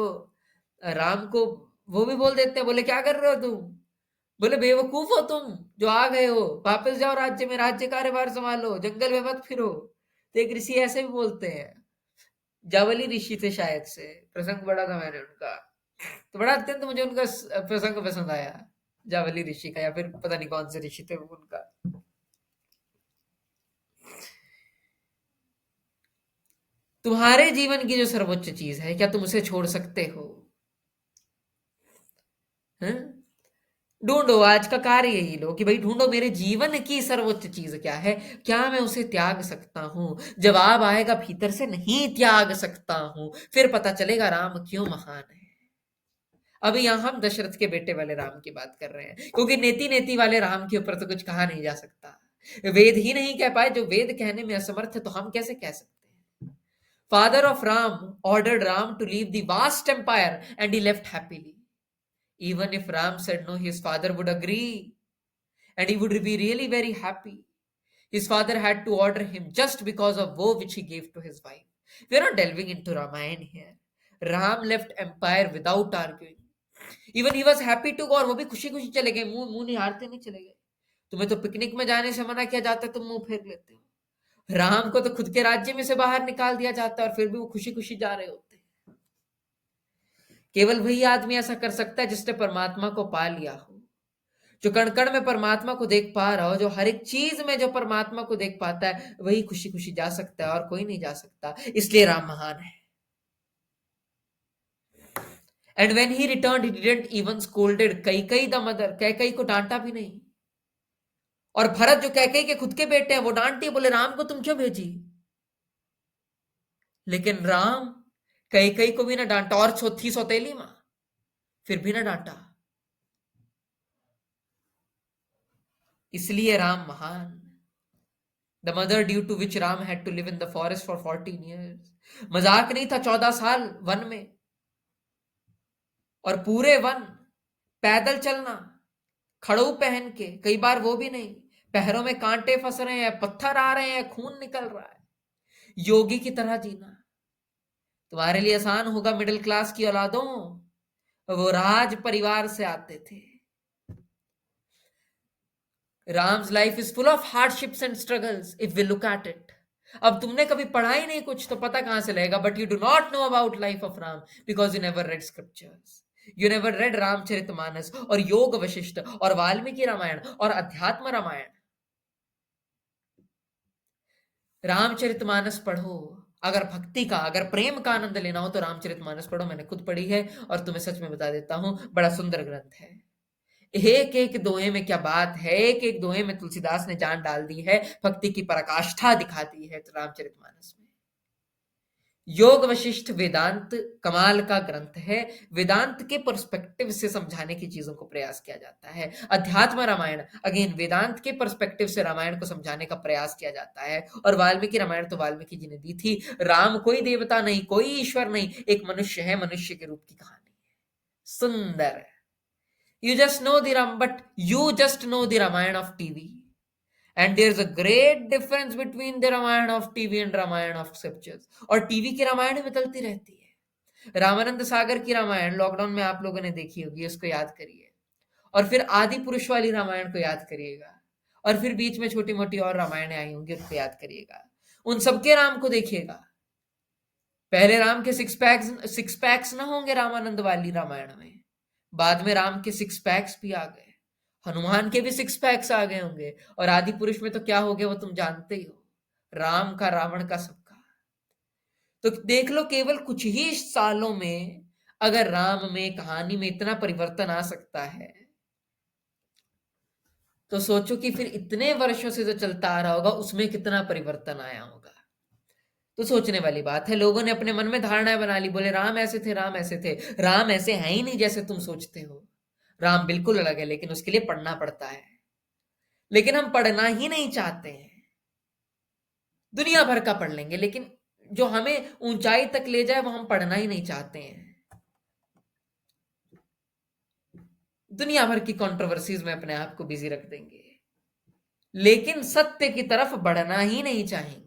राम को वो भी बोल देते हैं, बोले क्या कर रहे हो तुम? बोले बेवकूफ हो तुम जो आ गए हो, वापस जाओ राज्य में, राज्य कार्यभार संभालो, जंगल में मत फिरो। तो एक ऋषि ऐसे भी बोलते हैं। जावली ऋषि थे शायद से, प्रसंग पढ़ा था मैंने उनका, तो बड़ा अत्यंत मुझे उनका प्रसंग पसंद आया, जावली ऋषि का, या फिर पता नहीं कौन से ऋषि थे वो उनका। तुम्हारे जीवन की जो सर्वोच्च चीज है, क्या तुम उसे छोड़ सकते हो? हैं? ढूंढो, आज का कार्य यही लो कि भाई ढूंढो मेरे जीवन की सर्वोच्च चीज क्या है, क्या मैं उसे त्याग सकता हूं? जवाब आएगा भीतर से, नहीं त्याग सकता हूं। फिर पता चलेगा राम क्यों महान है। अभी यहां हम दशरथ के बेटे वाले राम की बात कर रहे हैं, क्योंकि नेति नेति वाले राम के ऊपर तो कुछ कहा नहीं जा सकता। वेद ही नहीं कह पाए, जो वेद कहने में असमर्थ है, तो हम कैसे कह सकते हैं? Father of Ram ordered Ram to leave the vast empire and he left happily. Even if Ram said no, his father would agree and he would be really very happy. His father had to order him just because of woe which he gave to his wife. We are not delving into Ramayana here. Ram left empire without arguing. Even he was happy to go, और वो भी खुशी खुशी चले गए, मुंह मुंह निहारते नहीं चले गए। तुम्हें तो पिकनिक में जाने से मना किया जाता है, तुम मुंह फेर लेते हो। राम को तो खुद के राज्य में से बाहर निकाल दिया जाता है, और फिर भी वो खुशी खुशी जा रहे होते हैं। केवल वही आदमी ऐसा कर सकता है जिसने परमात्मा को पा लिया हो, जो कण कण में परमात्मा को देख पा रहा हो, जो हर एक चीज में जो परमात्मा को देख पाता है, वही खुशी खुशी जा सकता है, और कोई नहीं जा सकता। इसलिए राम महान है। And when he return he didn't even scolded Kaikeyi the mother, Kaikeyi को डांटा भी नहीं। और भरत जो कैकेयी के खुद के बेटे हैं, वो डांटती है, बोले राम को तुम क्यों भेजी? लेकिन राम कैकेयी को भी ना डांटा, और थी सौतेली मां, फिर भी ना डांटा। इसलिए राम महान। The mother due to which Ram had to live in the forest for 14 years। मजाक नहीं था, 14 साल वन में, और पूरे वन पैदल चलना, खड़ू पहन के, कई बार वो भी नहीं, पैरों में कांटे फंस रहे हैं, पत्थर आ रहे हैं, खून निकल रहा है, योगी की तरह जीना। तुम्हारे लिए आसान होगा मिडिल क्लास की औलादों, वो राज परिवार से आते थे। Ram's life is full of hardships and struggles if we look at it. अब तुमने कभी पढ़ा ही नहीं कुछ, तो पता कहां से लगेगा? But you do not know about life of Ram because you never red scriptures. You never red Ramcharitmanas और योग वशिष्ठ और वाल्मीकि रामायण और अध्यात्म रामायण। रामचरितमानस पढ़ो। अगर भक्ति का, अगर प्रेम का आनंद लेना हो तो रामचरितमानस पढ़ो। मैंने खुद पढ़ी है और तुम्हें सच में बता देता हूं, बड़ा सुंदर ग्रंथ है। एक एक दोहे में क्या बात है, एक एक दोहे में तुलसीदास ने जान डाल दी है, भक्ति की पराकाष्ठा दिखा दी है रामचरितमानस में। योग वशिष्ठ वेदांत कमाल का ग्रंथ है। वेदांत के पर्सपेक्टिव से समझाने की चीजों को प्रयास किया जाता है। अध्यात्म रामायण अगेन वेदांत के पर्सपेक्टिव से रामायण को समझाने का प्रयास किया जाता है। और वाल्मीकि रामायण तो वाल्मीकि जी ने दी थी। राम कोई देवता नहीं, कोई ईश्वर नहीं, एक मनुष्य है, मनुष्य के रूप की कहानी है। सुंदर। You just know the Ram, but you just know the Ramayana of TV. And there's a great difference between the Ramayana of TV and Ramayana of scriptures. और टीवी की रामायण भी बदलती रहती है। रामानंद सागर की रामायण लॉकडाउन में आप लोगों ने देखी होगी, उसको याद करिए। और फिर आदि पुरुष वाली रामायण को याद करिएगा। और फिर बीच में छोटी मोटी और रामायण आई होंगी, उनको याद करिएगा। उन सबके राम को देखिएगा। पहले राम के सिक्स पैक्स ना होंगे रामानंद वाली रामायण में, बाद में राम के सिक्स पैक्स भी आ गए, हनुमान के भी सिक्स पैक्स आ गए होंगे, और आदि पुरुष में तो क्या हो गया वो तुम जानते ही हो, राम का, रावण का, सबका। तो देख लो, केवल कुछ ही सालों में अगर राम में, कहानी में इतना परिवर्तन आ सकता है, तो सोचो कि फिर इतने वर्षों से जो चलता आ रहा होगा उसमें कितना परिवर्तन आया होगा। तो सोचने वाली बात है। लोगों ने अपने मन में धारणाएं बना ली, बोले राम ऐसे थे, राम ऐसे थे। राम ऐसे हैं ही नहीं जैसे तुम सोचते हो। राम बिल्कुल अलग है, लेकिन उसके लिए पढ़ना पड़ता है। लेकिन हम पढ़ना ही नहीं चाहते हैं। दुनिया भर का पढ़ लेंगे, लेकिन जो हमें ऊंचाई तक ले जाए वो हम पढ़ना ही नहीं चाहते हैं। दुनिया भर की कंट्रोवर्सीज में अपने आप को बिजी रख देंगे, लेकिन सत्य की तरफ बढ़ना ही नहीं चाहेंगे।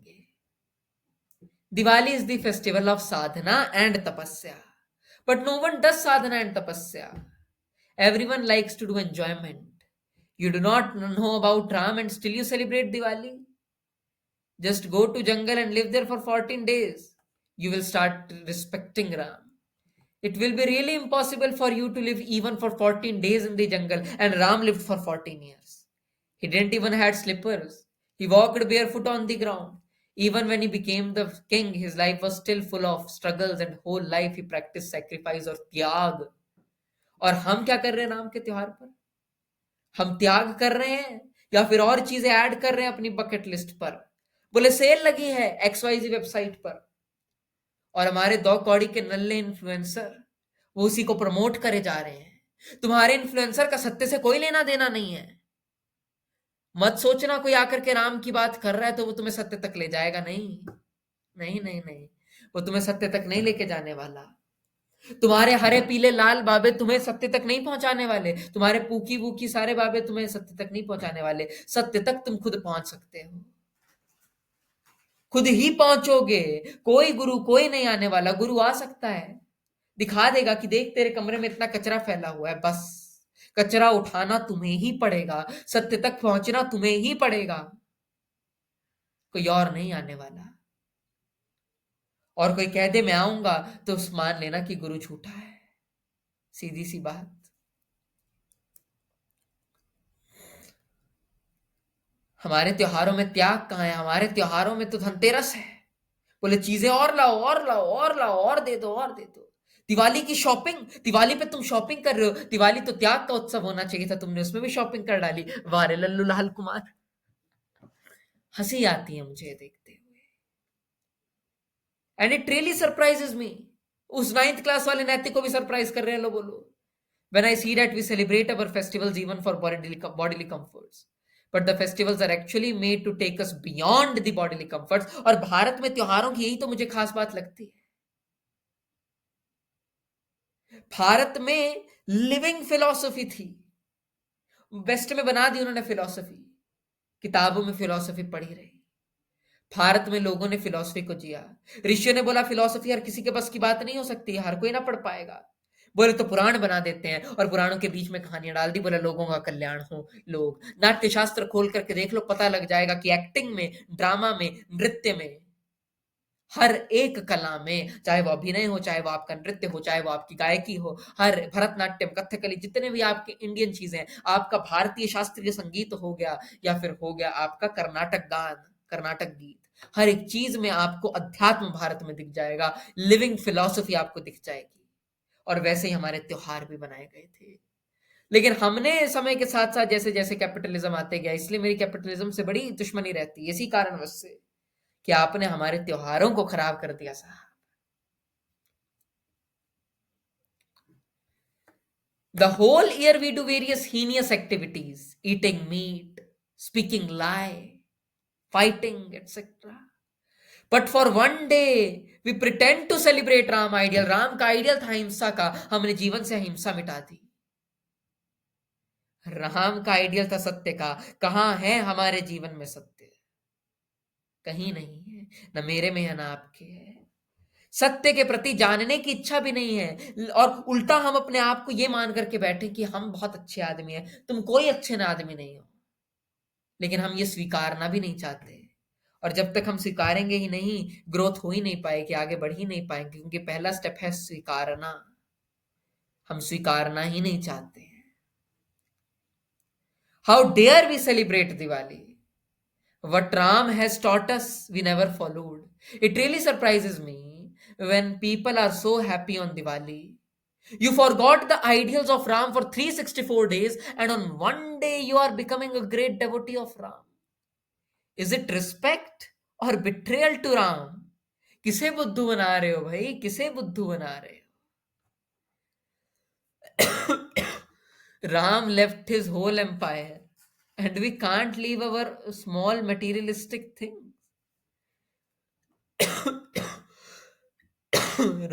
Diwali is the festival of sadhana and tapasya. But no one does sadhana and tapasya. Everyone likes to do enjoyment. You do not know about Ram and still you celebrate Diwali? Just go to jungle and live there for 14 days. You will start respecting Ram. It will be really impossible for you to live even for 14 days in the jungle, and Ram lived for 14 years. He didn't even had slippers. He walked barefoot on the ground. Even when he became the king, his life was still full of struggles and whole life he practiced sacrifice और त्याग. और हम क्या कर रहे हैं राम के त्योहार पर? हम त्याग कर रहे हैं या फिर और चीजें ऐड कर रहे हैं अपनी बकेट लिस्ट पर? बोले सेल लगी है XYZ वेबसाइट पर और हमारे 2 कौड़ी के नल्ले इन्फ्लुएंसर वो उसी को प्रमोट करे जा रहे हैं. तुम्हारे इन्फ्लुएंसर का सत्य से कोई लेना देना नहीं है. मत सोचना कोई आकर के राम की बात कर रहा है तो वो तुम्हें सत्य तक ले जाएगा. नहीं नहीं नहीं नहीं, वो तुम्हें सत्य तक नहीं लेके जाने वाला. तुम्हारे हरे पीले लाल बाबे तुम्हें सत्य तक नहीं पहुंचाने वाले. तुम्हारे पूकी वूकी सारे बाबे तुम्हें सत्य तक नहीं पहुंचाने वाले. सत्य तक तुम खुद पहुंच सकते हो, खुद ही पहुंचोगे. कोई गुरु कोई नहीं आने वाला. गुरु आ सकता है, दिखा देगा कि देख तेरे कमरे में इतना कचरा फैला हुआ है, बस कचरा उठाना तुम्हें ही पड़ेगा, सत्य तक पहुंचना तुम्हें ही पड़ेगा, कोई और नहीं आने वाला. और कोई कह दे मैं आऊंगा तो मान लेना कि गुरु झूठा है. सीधी सी बात. हमारे त्योहारों में त्याग कहाँ है? हमारे त्योहारों में तो धनतेरस है. बोले चीजें और लाओ और लाओ और लाओ और दे दो और दे दो. दिवाली की शॉपिंग, दिवाली पे तुम शॉपिंग कर रहे हो. दिवाली तो त्याग का उत्सव होना चाहिए था, तुमने उसमें भी शॉपिंग कर डाली. वारे लल्लू लाल कुमार. हंसी आती है मुझे देखते हुए. एंड इट रियली सरप्राइजेस मी. उस 9th क्लास वाले नैतिक को भी सरप्राइज कर रहे हैं. लो बोलो. When I see that we celebrate our festivals even for bodily comforts, but the festivals are actually made to take us beyond the bodily comforts. और भारत में त्योहारों की यही तो मुझे खास बात लगती है. भारत में लिविंग फिलॉसफी थी, वेस्ट में बना दी उन्होंने फिलॉसफी. किताबों में फिलॉसफी पढ़ी रही, भारत में लोगों ने फिलॉसफी को जिया. ऋषियों ने बोला फिलॉसफी हर किसी के बस की बात नहीं हो सकती, हर कोई ना पढ़ पाएगा. बोले तो पुराण बना देते हैं और पुराणों के बीच में कहानियां डाल दी. बोले लोगों का कल्याण हो. लोग नाट्य शास्त्र खोल करके देख लो, पता लग जाएगा कि एक्टिंग में, ड्रामा में, नृत्य में, हर एक कला में, चाहे वो अभिनय हो, चाहे वो आपका नृत्य हो, चाहे वो आपकी गायकी हो, हर भरतनाट्यम, कथकली, जितने भी आपके इंडियन चीजें हैं, आपका भारतीय शास्त्रीय संगीत हो गया या फिर हो गया आपका कर्नाटक गान, कर्नाटक गीत, हर एक चीज में आपको अध्यात्म भारत में दिख जाएगा, लिविंग फिलॉसफी आपको दिख जाएगी. और वैसे ही हमारे त्योहार भी बनाए गए थे. लेकिन हमने समय के साथ साथ जैसे जैसे कैपिटलिज्म आते गया, इसलिए मेरी कैपिटलिज्म से बड़ी दुश्मनी रहती है इसी कारणवश से कि आपने हमारे त्योहारों को खराब कर दिया साहब. The whole year we do various heinous activities, eating meat, speaking lie, fighting, etc. But for one day we pretend to celebrate Ram ideal. Ram का आइडियल था हिंसा का, हमने जीवन से अहिंसा मिटा दी. राम का आइडियल था सत्य का, कहां है हमारे जीवन में सत्य? कहीं नहीं है, न मेरे में है ना आपके है. सत्य के प्रति जानने की इच्छा भी नहीं है और उल्टा हम अपने आप को ये मान करके बैठे कि हम बहुत अच्छे आदमी हैं. तुम कोई अच्छे ना आदमी नहीं हो. लेकिन हम ये स्वीकारना भी नहीं चाहते. और जब तक हम स्वीकारेंगे ही नहीं, ग्रोथ हो ही नहीं पाएगी, आगे बढ़ ही नहीं पाएंगे, क्योंकि पहला स्टेप है स्वीकारना. हम स्वीकारना ही नहीं चाहते हैं. How dare we celebrate Diwali? What Ram has taught us, we never followed. It really surprises me when people are so happy on Diwali. You forgot the ideals of Ram for 364 days, and on one day you are becoming a great devotee of Ram. Is it respect or betrayal to Ram? किसे बुद्धू बना रहे हो भाई, किसे बुद्धू बना रहे हो? Ram left his whole empire and we can't leave our small materialistic things.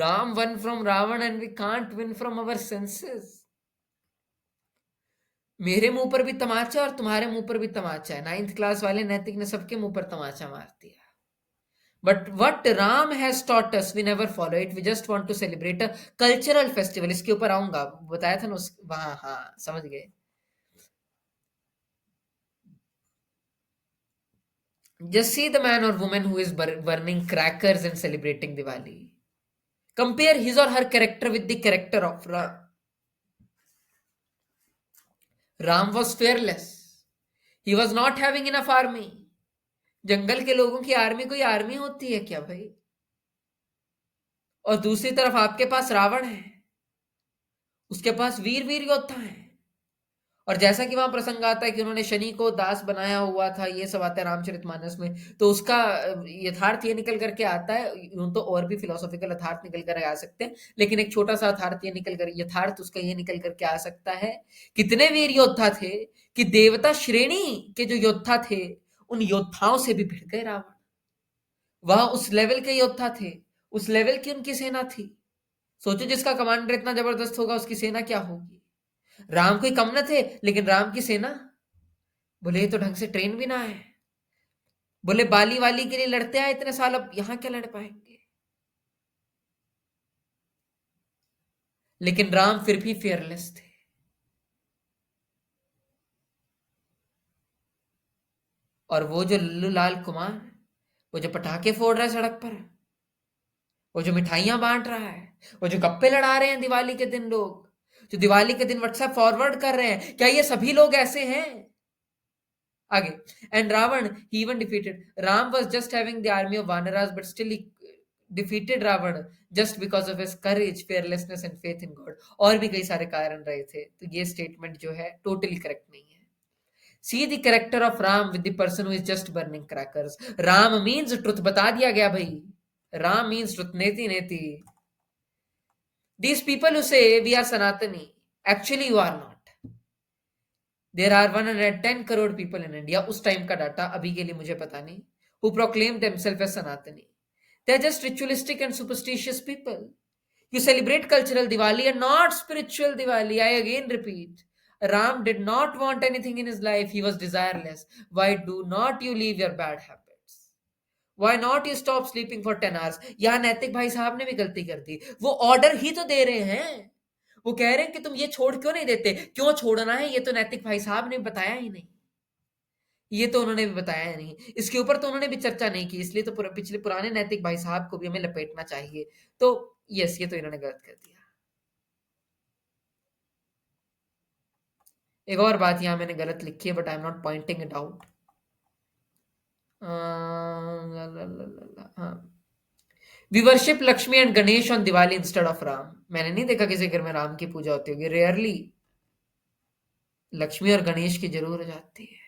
Ram won from Ravan and we can't win from our senses. मेरे मुंह पर भी तमाचा और तुम्हारे मुंह पर भी तमाचा है. 9th क्लास वाले नैतिक ने सबके मुंह पर तमाचा मार दिया. But what Ram has taught us, we never follow it. We just want to celebrate a cultural festival. इसके ऊपर आऊंगा, बताया था ना वहां. हाँ समझ गए. Just see the man or woman who is burning crackers and celebrating Diwali. Compare his or her character with the character of Ram. Ram was fearless. He was not having enough army. जंगल के लोगों की army कोई army होती है क्या भाई? और दूसरी तरफ आपके पास रावण है, उसके पास वीर वीर योद्धा है। और जैसा कि वहां प्रसंग आता है कि उन्होंने शनि को दास बनाया हुआ था, ये सब आता है रामचरितमानस में, तो उसका यथार्थ ये निकल करके आता है। यूं तो और भी फिलोसॉफिकल यथार्थ निकल कर आ सकते हैं, लेकिन एक छोटा सा यथार्थ उसका ये निकल करके आ सकता है। कितने वीर योद्धा थे कि देवता श्रेणी के जो योद्धा थे, उन योद्धाओं से भी भिड़ गए रावण। वह उस लेवल के योद्धा थे, उस लेवल की उनकी सेना थी। सोचो जिसका कमांडर इतना जबरदस्त होगा, उसकी सेना क्या होगी। राम कोई कम न थे, लेकिन राम की सेना, बोले ये तो ढंग से ट्रेन भी ना है। बोले बाली वाली के लिए लड़ते आए इतने साल, अब यहां क्या लड़ पाएंगे। लेकिन राम फिर भी फेयरलेस थे। और वो जो लल्लू लाल कुमार, वो जो पटाखे फोड़ रहा है सड़क पर, वो जो मिठाइयां बांट रहा है, वो जो गप्पे लड़ा रहे हैं दिवाली के दिन लोग, जो दिवाली के दिन व्हाट्सएप फॉरवर्ड कर रहे हैं, क्या ये सभी लोग ऐसे हैं? आगे, and Ravan he even defeated, Ram was just having the army of vanaras but still he defeated Ravan just because of his courage, fearlessness and faith in God. और भी कई सारे कारण रहे थे, तो ये स्टेटमेंट जो है टोटली करेक्ट नहीं है। See the character of Ram with the person who is just burning crackers. Ram means truth, बता दिया गया भाई। राम मीन्स ट्रुथ, नेति नेति। These people who say we are Sanatani, actually you are not. There are 110 crore people in India, उस time का data, अभी के लिए मुझे पता नहीं, who proclaim themselves as Sanatani. They are just ritualistic and superstitious people. You celebrate cultural Diwali and not spiritual Diwali. I again repeat. Ram did not want anything in his life. He was desireless. Why do not you leave your bad habits? Why not you stop sleeping for 10 hours? यहाँ नैतिक भाई साहब ने भी गलती कर दी। वो order ही तो दे रहे हैं, वो कह रहे हैं कि तुम ये छोड़ क्यों नहीं देते, क्यों छोड़ना है, ये तो नैतिक भाई साहब ने बताया ही नहीं, ये तो उन्होंने भी बताया नहीं, इसके ऊपर तो उन्होंने भी चर्चा नहीं की, इसलिए तो पिछले पुराने नैतिक भाई साहब को भी हमें लपेटना चाहिए। तो यस, ये तो इन्होंने गलत कर दिया। एक और बात यहाँ मैंने गलत लिखी है, but I am not pointing it out. हाँ, we worship Lakshmi and Ganesh on Diwali instead of Ram. मैंने नहीं देखा किसी घर में राम की पूजा होती होगी, रेयरली लक्ष्मी और गणेश की जरूर हो जाती है।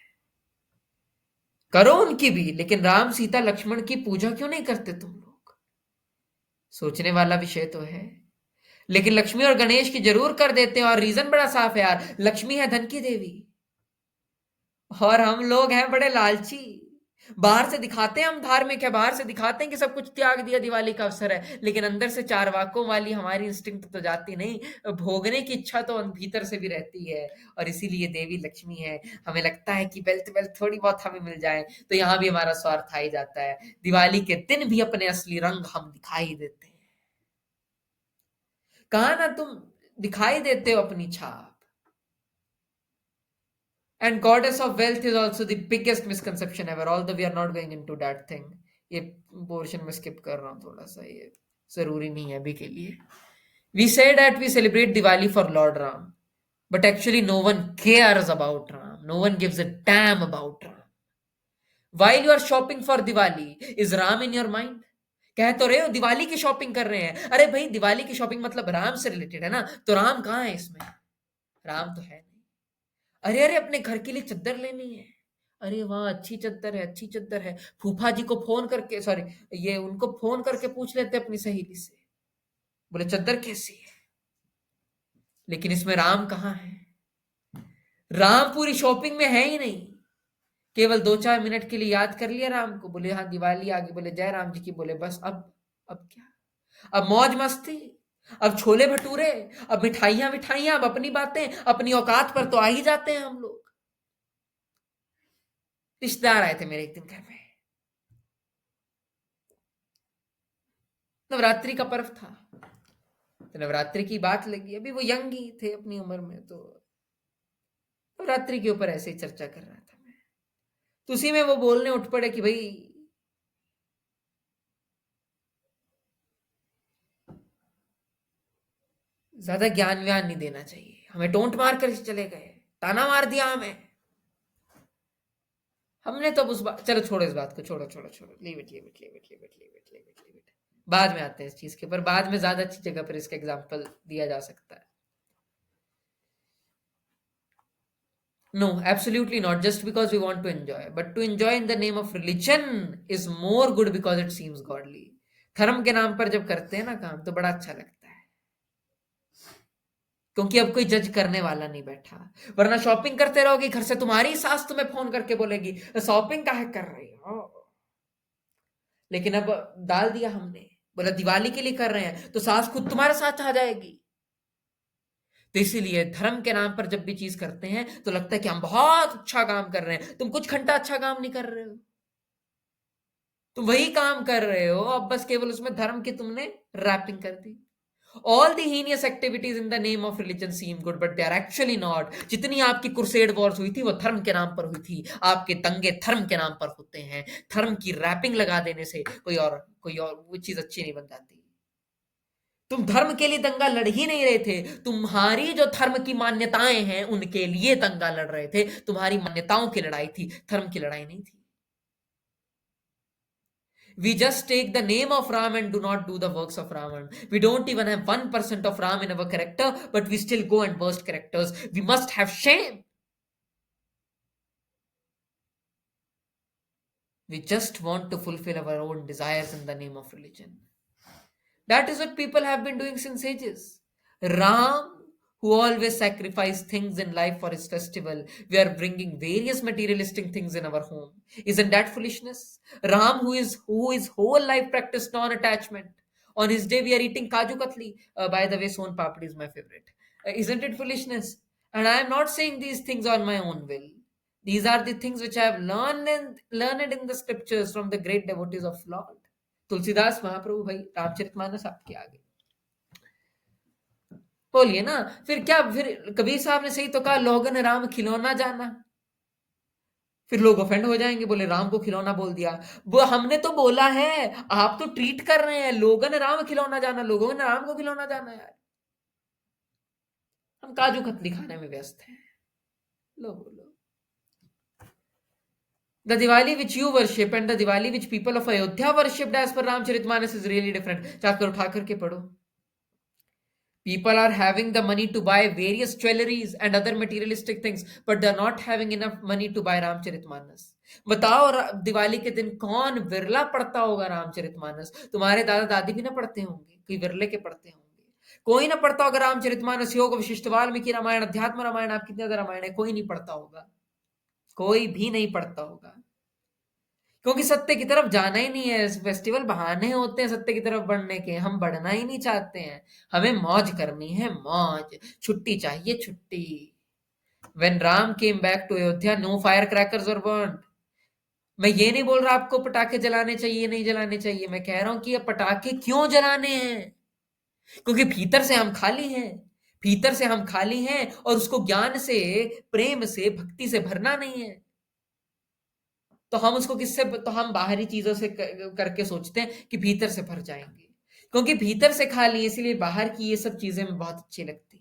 करो उनकी भी, लेकिन राम सीता लक्ष्मण की पूजा क्यों नहीं करते तुम लोग? सोचने वाला विषय तो है। लेकिन लक्ष्मी और गणेश की जरूर कर देते हैं, और रीजन बड़ा साफ है यार, लक्ष्मी है धन की देवी, और हम लोग हैं बड़े लालची। बाहर से दिखाते हैं हम धार्मिक है, बाहर से दिखाते हैं कि सब कुछ त्याग दिया, दिवाली का अवसर है, लेकिन अंदर से चारवाकों वाली हमारी इंस्टिंक्ट तो जाती नहीं, भोगने की इच्छा तो भीतर से भी रहती है। और इसीलिए देवी लक्ष्मी है, हमें लगता है कि वेल्थ वेल्थ थोड़ी बहुत हमें मिल जाए, तो यहाँ भी हमारा स्वार्थ आ ही जाता है। दिवाली के दिन भी अपने असली रंग हम दिखाई देते हैं। कहा ना तुम दिखाई देते हो अपनी छाप। And goddess of wealth is also the biggest misconception ever, although we are not going into that thing. ये पोर्शन में स्किप कर रहा हूँ थोड़ा सा, ये जरूरी नहीं है अभी के लिए। We say that we celebrate Diwali for Lord Ram, but actually no one cares about Ram. No one gives a damn about Ram. While you are shopping for Diwali, is Ram in your mind? कह तो रहे हो दिवाली की shopping कर रहे हैं, अरे भाई दिवाली की शॉपिंग मतलब राम से रिलेटेड है ना, तो राम कहाँ है इसमें? राम तो है नहीं। अरे अरे अपने घर के लिए चद्दर लेनी है, अरे वाह अच्छी चद्दर है, अच्छी चद्दर है, फूफा जी को फोन करके, सॉरी, ये उनको फोन करके पूछ लेते अपनी सहेली से, बोले चद्दर कैसी है। लेकिन इसमें राम कहाँ है? राम पूरी शॉपिंग में है ही नहीं, केवल 2-4 मिनट के लिए याद कर लिया राम को, बोले हाँ दिवाली आ गई, बोले जय राम जी की, बोले बस अब क्या, अब मौज मस्ती, अब छोले भटूरे, अब मिठाइयां मिठाइयां, अब अपनी बातें, अपनी औकात पर तो आ ही जाते हैं हम लोग। रिश्तेदार आए थे मेरे एक दिन घर में, नवरात्रि का पर्व था, तो नवरात्रि की बात लगी, अभी वो यंग ही थे अपनी उम्र में, तो नवरात्रि के ऊपर ऐसे ही चर्चा कर रहा था मैं, तो उसी में वो बोलने उठ पड़े कि भाई ज्यादा ज्ञान व्यान नहीं देना चाहिए, हमें टोंट मार कर चले गए, ताना मार दिया हमें, हमने तो उस बात, चलो छोड़ो इस बात को, छोड़ो छोड़ो छोड़ो, leave it leave it leave it leave it leave it leave it leave it. बाद में आते हैं इस चीज के, पर बाद में ज्यादा अच्छी जगह पर इसका एग्जांपल दिया जा सकता है। No, absolutely not. Just because we want to enjoy, but to enjoy in the name of religion is more good because it seems godly. धर्म के नाम पर जब करते हैं ना काम, तो बड़ा अच्छा लगता है, क्योंकि अब कोई जज करने वाला नहीं बैठा। वरना शॉपिंग करते रहोगे, घर से तुम्हारी सास तुम्हें फोन करके बोलेगी शॉपिंग काहे कर रही हो, लेकिन अब डाल दिया हमने, बोला दिवाली के लिए कर रहे हैं, तो सास खुद तुम्हारे साथ आ जाएगी। तो इसीलिए धर्म के नाम पर जब भी चीज करते हैं तो लगता है कि हम बहुत अच्छा काम कर रहे हैं। तुम कुछ घंटा अच्छा काम नहीं कर रहे हो, तुम वही काम कर रहे हो, अब बस केवल उसमें धर्म की तुमने रैपिंग कर दी। All the heinous activities in the name of religion seem good, but they are actually not. जितनी आपकी क्रुसेड वॉर्स हुई थी वो धर्म के नाम पर हुई थी, आपके दंगे धर्म के नाम पर होते हैं। धर्म की रैपिंग लगा देने से कोई और वो चीज अच्छी नहीं बन जाती। तुम धर्म के लिए दंगा लड़ ही नहीं रहे थे, तुम्हारी जो धर्म की मान्यताएं हैं उनके लिए दंगा लड़ रहे थे। तुम्हारी मान्यताओं की लड़ाई थी, धर्म की लड़ाई नहीं थी। We just take the name of Ram and do not do the works of Raman. We don't even have 1% of Ram in our character, but we still go and burst characters. We must have shame. We just want to fulfill our own desires in the name of religion. That is what people have been doing since ages. Ram, who always sacrificed things in life for his festival, we are bringing various materialistic things in our home. Isn't that foolishness? Ram, who is whole life practiced non-attachment. On his day, we are eating kaju katli. By the way, son papdi is my favorite. Isn't it foolishness? And I am not saying these things on my own will. These are the things which I have learned in the scriptures from the great devotees of Lord. Tulsidas महाप्रभु भाई रामचरितमानस आपके आगे बोलिए ना। फिर क्या, फिर कबीर साहब ने सही तो कहा, लोगन राम खिलौना जाना। फिर लोग ऑफेंड हो जाएंगे, बोले राम को खिलौना बोल दिया। वो हमने तो बोला है, आप तो ट्रीट कर रहे हैं, लोगन राम खिलौना जाना, लोगों ने राम को खिलौना जाना। यार हम काजू कतली खाने में व्यस्त हैं। लो बोलो, the Diwali which you worship and the Diwali which people of Ayodhya worshipped as per Ramcharitmanas is really different. जाकर उठा करके पढ़ो। People are having the money to buy various jewelries and other materialistic things, but they're not having enough money to buy Ramcharitmanas. बताओ दिवाली के दिन कौन विरला पढ़ता होगा रामचरितमानस? तुम्हारे दादा दादी भी ना पढ़ते होंगे, कोई विरले के पढ़ते होंगे। कोई ना पढ़ता होगा रामचरितमानस, योग वशिष्ठ वाल्मीकि रामायण, अध्यात्म रामायण, आपकी कितने रामायण है, कोई नहीं पढ़ता होगा, कोई भी नहीं पढ़ता होगा, क्योंकि सत्य की तरफ जाना ही नहीं है। फेस्टिवल बहाने होते हैं सत्य की तरफ बढ़ने के, हम बढ़ना ही नहीं चाहते हैं। हमें मौज करनी है, मौज, छुट्टी चाहिए, छुट्टी। When Ram came back to Ayodhya, no firecrackers were burned. मैं ये नहीं बोल रहा आपको पटाखे जलाने चाहिए नहीं जलाने चाहिए, मैं कह रहा हूं कि ये पटाखे क्यों जलाने हैं? क्योंकि भीतर से हम खाली हैं, भीतर से हम खाली हैं, और उसको ज्ञान से, प्रेम से, भक्ति से भरना नहीं है। तो हम उसको किससे, तो हम बाहरी चीजों से करके सोचते हैं कि भीतर से भर जाएंगे, क्योंकि भीतर से खाली, इसलिए बाहर की ये सब चीजें हमें बहुत अच्छी लगती है।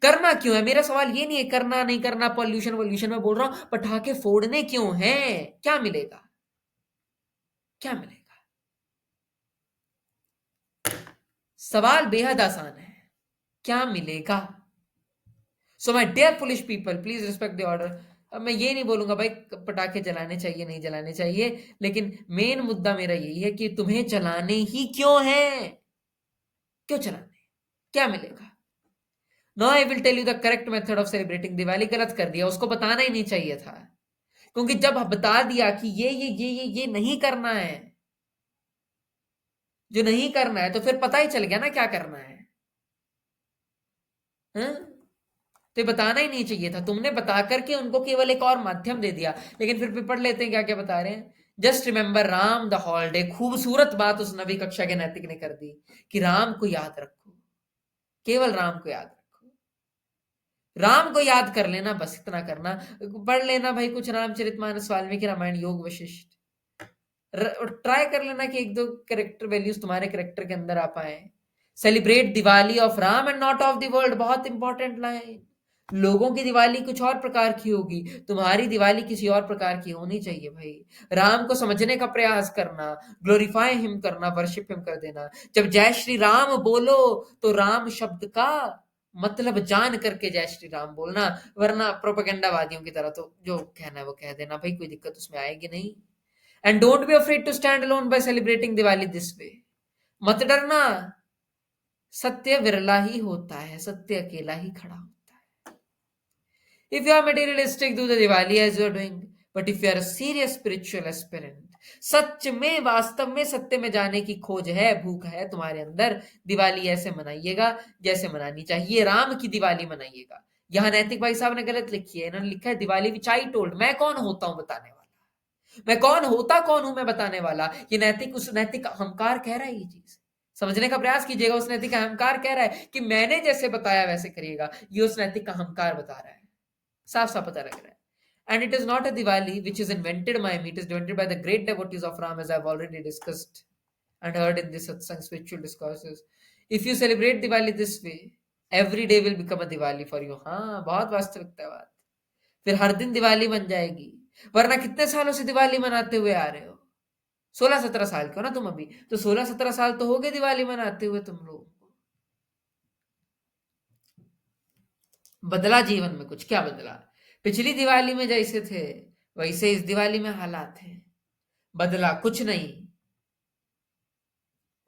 करना क्यों है, मेरा सवाल ये नहीं है करना नहीं करना, पॉल्यूशन वॉल्यूशन में बोल रहा हूं, पटाखे फोड़ने क्यों हैं? क्या मिलेगा, क्या मिलेगा? सवाल बेहद आसान है, क्या मिलेगा? So my dear foolish people, please respect the order. अब मैं ये नहीं बोलूंगा भाई पटाखे जलाने चाहिए नहीं जलाने चाहिए, लेकिन मेन मुद्दा मेरा यही है कि तुम्हें जलाने ही क्यों है, क्यों चलाने, क्या मिलेगा? No, I will tell you the correct method of celebrating Diwali. गलत कर दिया, उसको बताना ही नहीं चाहिए था, क्योंकि जब बता दिया कि ये नहीं करना है, जो नहीं करना है, तो फिर पता ही चल गया ना क्या करना है, हाँ? तो बताना ही नहीं चाहिए था, तुमने बता करके उनको केवल एक और माध्यम दे दिया। लेकिन फिर भी पढ़ लेते हैं क्या क्या बता रहे हैं। Just remember Ram the holiday, खूबसूरत बात उस नवी कक्षा के नैतिक ने कर दी कि राम को याद रखो, केवल राम को याद रखो, राम को याद कर लेना, बस इतना करना। पढ़ लेना भाई कुछ रामचरितमानस, वाल्मीकि रामायण, योग वशिष्ठ, ट्राई कर लेना कि एक दो कैरेक्टर वैल्यूज तुम्हारे कैरेक्टर के अंदर आ पाए। Celebrate Diwali of Ram and not of the world, बहुत इंपॉर्टेंट लाइन। लोगों की दिवाली कुछ और प्रकार की होगी, तुम्हारी दिवाली किसी और प्रकार की होनी चाहिए भाई। राम को समझने का प्रयास करना, ग्लोरीफाई हिम करना, वर्शिप हिम कर देना। जब जय श्री राम बोलो तो राम शब्द का मतलब जान करके जय श्री राम बोलना, वरना प्रोपेगेंडावादियों की तरह तो जो कहना है वो कह देना भाई, कोई दिक्कत उसमें आएगी नहीं। And don't be afraid to stand alone by celebrating Diwali this way. मत डरना, सत्य विरला ही होता है, सत्य अकेला ही खड़ा होता है। If you are materialistic, do the Diwali as you are doing. But if you are a serious spiritual aspirant, सच में वास्तव में सत्य में जाने की खोज है, भूख है तुम्हारे अंदर, दिवाली ऐसे मनाइएगा जैसे मनानी चाहिए, राम की दिवाली मनाइएगा। यहाँ नैतिक भाई साहब ने गलत लिखी है, इन्होंने लिखा है दिवाली विच आई टोल्ड। मैं कौन होता हूं बताने वाला, मैं कौन हूं मैं बताने वाला। ये नैतिक, उस नैतिक अहंकार कह रहा है ये चीज, समझने का प्रयास कीजिएगा। उस नैतिक अहंकार कह रहा है कि मैंने जैसे बताया वैसे करिएगा, ये उस नैतिक अहंकार बता रहा है, साफ साफ पता लग रहा है। And it is not a Diwali which is invented by me, it is invented by the great devotees of Ram, as I've already discussed and heard in this satsang spiritual discourses. If you celebrate Diwali this way, every day will become a Diwali for you. हाँ, बहुत वास्तविकता बात। फिर हर दिन दिवाली बन जाएगी, वरना कितने सालों से दिवाली मनाते हुए आ रहे हो? 16-17 साल के हो ना तुम अभी, तो 16-17 साल तो हो गए दिवाली मनाते हुए तुम लोग। बदला जीवन में कुछ क्या बदला? पिछली दिवाली में जैसे थे वैसे इस दिवाली में हालात हैं, बदला कुछ नहीं।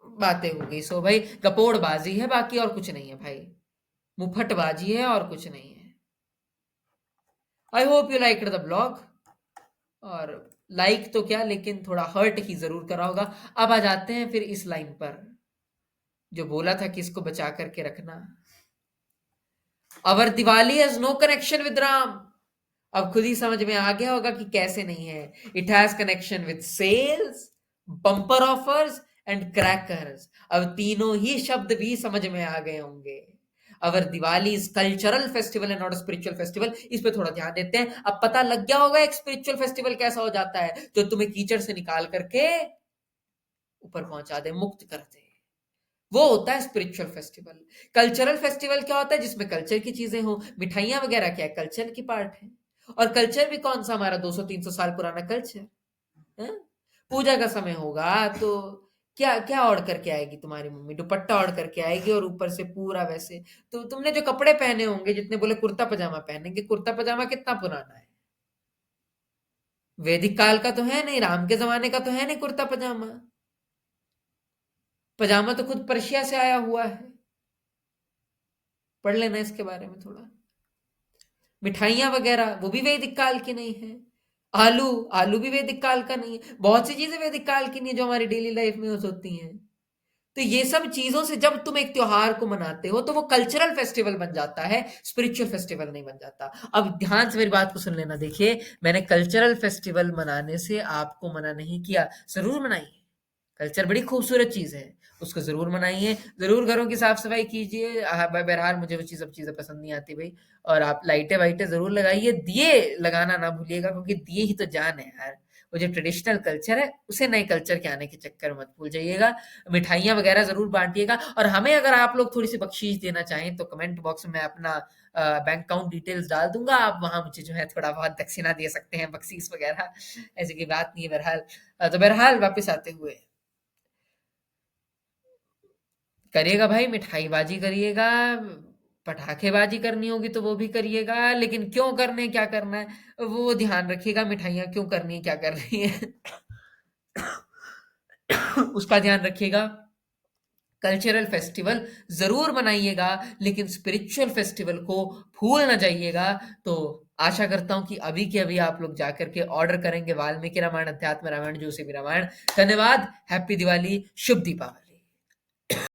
बातें हो गई सो भाई, कपोड़बाजी है, बाकी और कुछ नहीं है भाई, मुफटबाजी है और कुछ नहीं है। I hope you like the blog, और लाइक तो क्या लेकिन थोड़ा हर्ट ही जरूर करा होगा। अब आ जाते हैं फिर इस लाइन पर जो बोला था कि इसको बचा करके रखना। Our Diwali has no connection with Ram. अब खुद ही समझ में आ गया होगा कि कैसे नहीं है। It has connection with sales, bumper offers and crackers. अब तीनों ही शब्द भी समझ में आ गए होंगे। Our Diwali is cultural festival and not a spiritual festival. इस पे थोड़ा ध्यान देते हैं। अब पता लग गया होगा एक स्पिरिचुअल फेस्टिवल कैसा हो जाता है, जो तुम्हें कीचड़ से निकाल करके ऊपर पहुंचा दे, मुक्त कर दे, वो होता है स्पिरिचुअल फेस्टिवल। कल्चरल फेस्टिवल क्या होता है? जिसमें कल्चर की चीजें हो, मिठाइयां वगैरह क्या है, कल्चर की पार्ट है। और कल्चर भी कौन सा, हमारा 200-300 साल पुराना कल्चर है। पूजा का समय होगा तो क्या क्या ओढ़ करके आएगी तुम्हारी मम्मी? दुपट्टा ओढ़ करके आएगी और ऊपर से पूरा वैसे। तो तुमने जो कपड़े पहने होंगे, जितने बोले कुर्ता पजामा पहनेंगे, कुर्ता पजामा कितना पुराना है? वैदिक काल का तो है नहीं, राम के जमाने का तो है नहीं कुर्ता पजामा। पजामा तो खुद पर्शिया से आया हुआ है, पढ़ लेना इसके बारे में थोड़ा। मिठाइयां वगैरह वो भी वैदिक काल की नहीं है। आलू आलू भी वैदिक काल का नहीं है। बहुत सी चीजें वैदिक काल की नहीं है जो हमारी डेली लाइफ में यूज होती हैं। तो ये सब चीजों से जब तुम एक त्योहार को मनाते हो तो वो कल्चरल फेस्टिवल बन जाता है, स्पिरिचुअल फेस्टिवल नहीं बन जाता। अब ध्यान से मेरी बात को सुन लेना। देखिए, मैंने कल्चरल फेस्टिवल मनाने से आपको मना नहीं किया, जरूर मनाइए। कल्चर बड़ी खूबसूरत चीज है, उसको जरूर मनाइए, जरूर घरों की साफ सफाई कीजिए। बहरहाल मुझे वो चीज, सब चीजें पसंद नहीं आती भाई। और आप लाइटें वाइटें जरूर लगाइए, दिए लगाना ना भूलिएगा, क्योंकि दिए ही तो जान है यार। वो जो ट्रेडिशनल कल्चर है उसे नए कल्चर के आने के चक्कर में मत भूल जाइएगा। मिठाइयाँ वगैरह ज़रूर बाँटिएगा। और हमें अगर आप लोग थोड़ी-सी बख्शीश देना चाहें तो कमेंट बॉक्स में मैं अपना बैंक अकाउंट डिटेल्स डाल दूँगा। आप वहाँ मुझे जो है थोड़ा बहुत दक्षिणा दे सकते हैं, बख्शीश वगैरह, ऐसी कोई बात नहीं है बहरहाल। तो बहरहाल वापस आते हुए, करिएगा भाई, मिठाईबाजी करिएगा, पटाखेबाजी करनी होगी तो वो भी करिएगा, लेकिन क्यों करने हैं, क्या करना है, वो ध्यान रखिएगा। मिठाइयाँ क्यों करनी है, क्या करनी है उसका ध्यान रखिएगा। कल्चरल फेस्टिवल ज़रूर मनाइएगा, लेकिन स्पिरिचुअल फेस्टिवल को भूल ना जाइएगा। तो आशा करता हूँ कि अभी के अभी आप लोग जाकर के ऑर्डर करेंगे वाल्मीकि रामायण, अध्यात्म रामायण, जो से भी रामायण। धन्यवाद। हैप्पी दिवाली, शुभ दीपावली।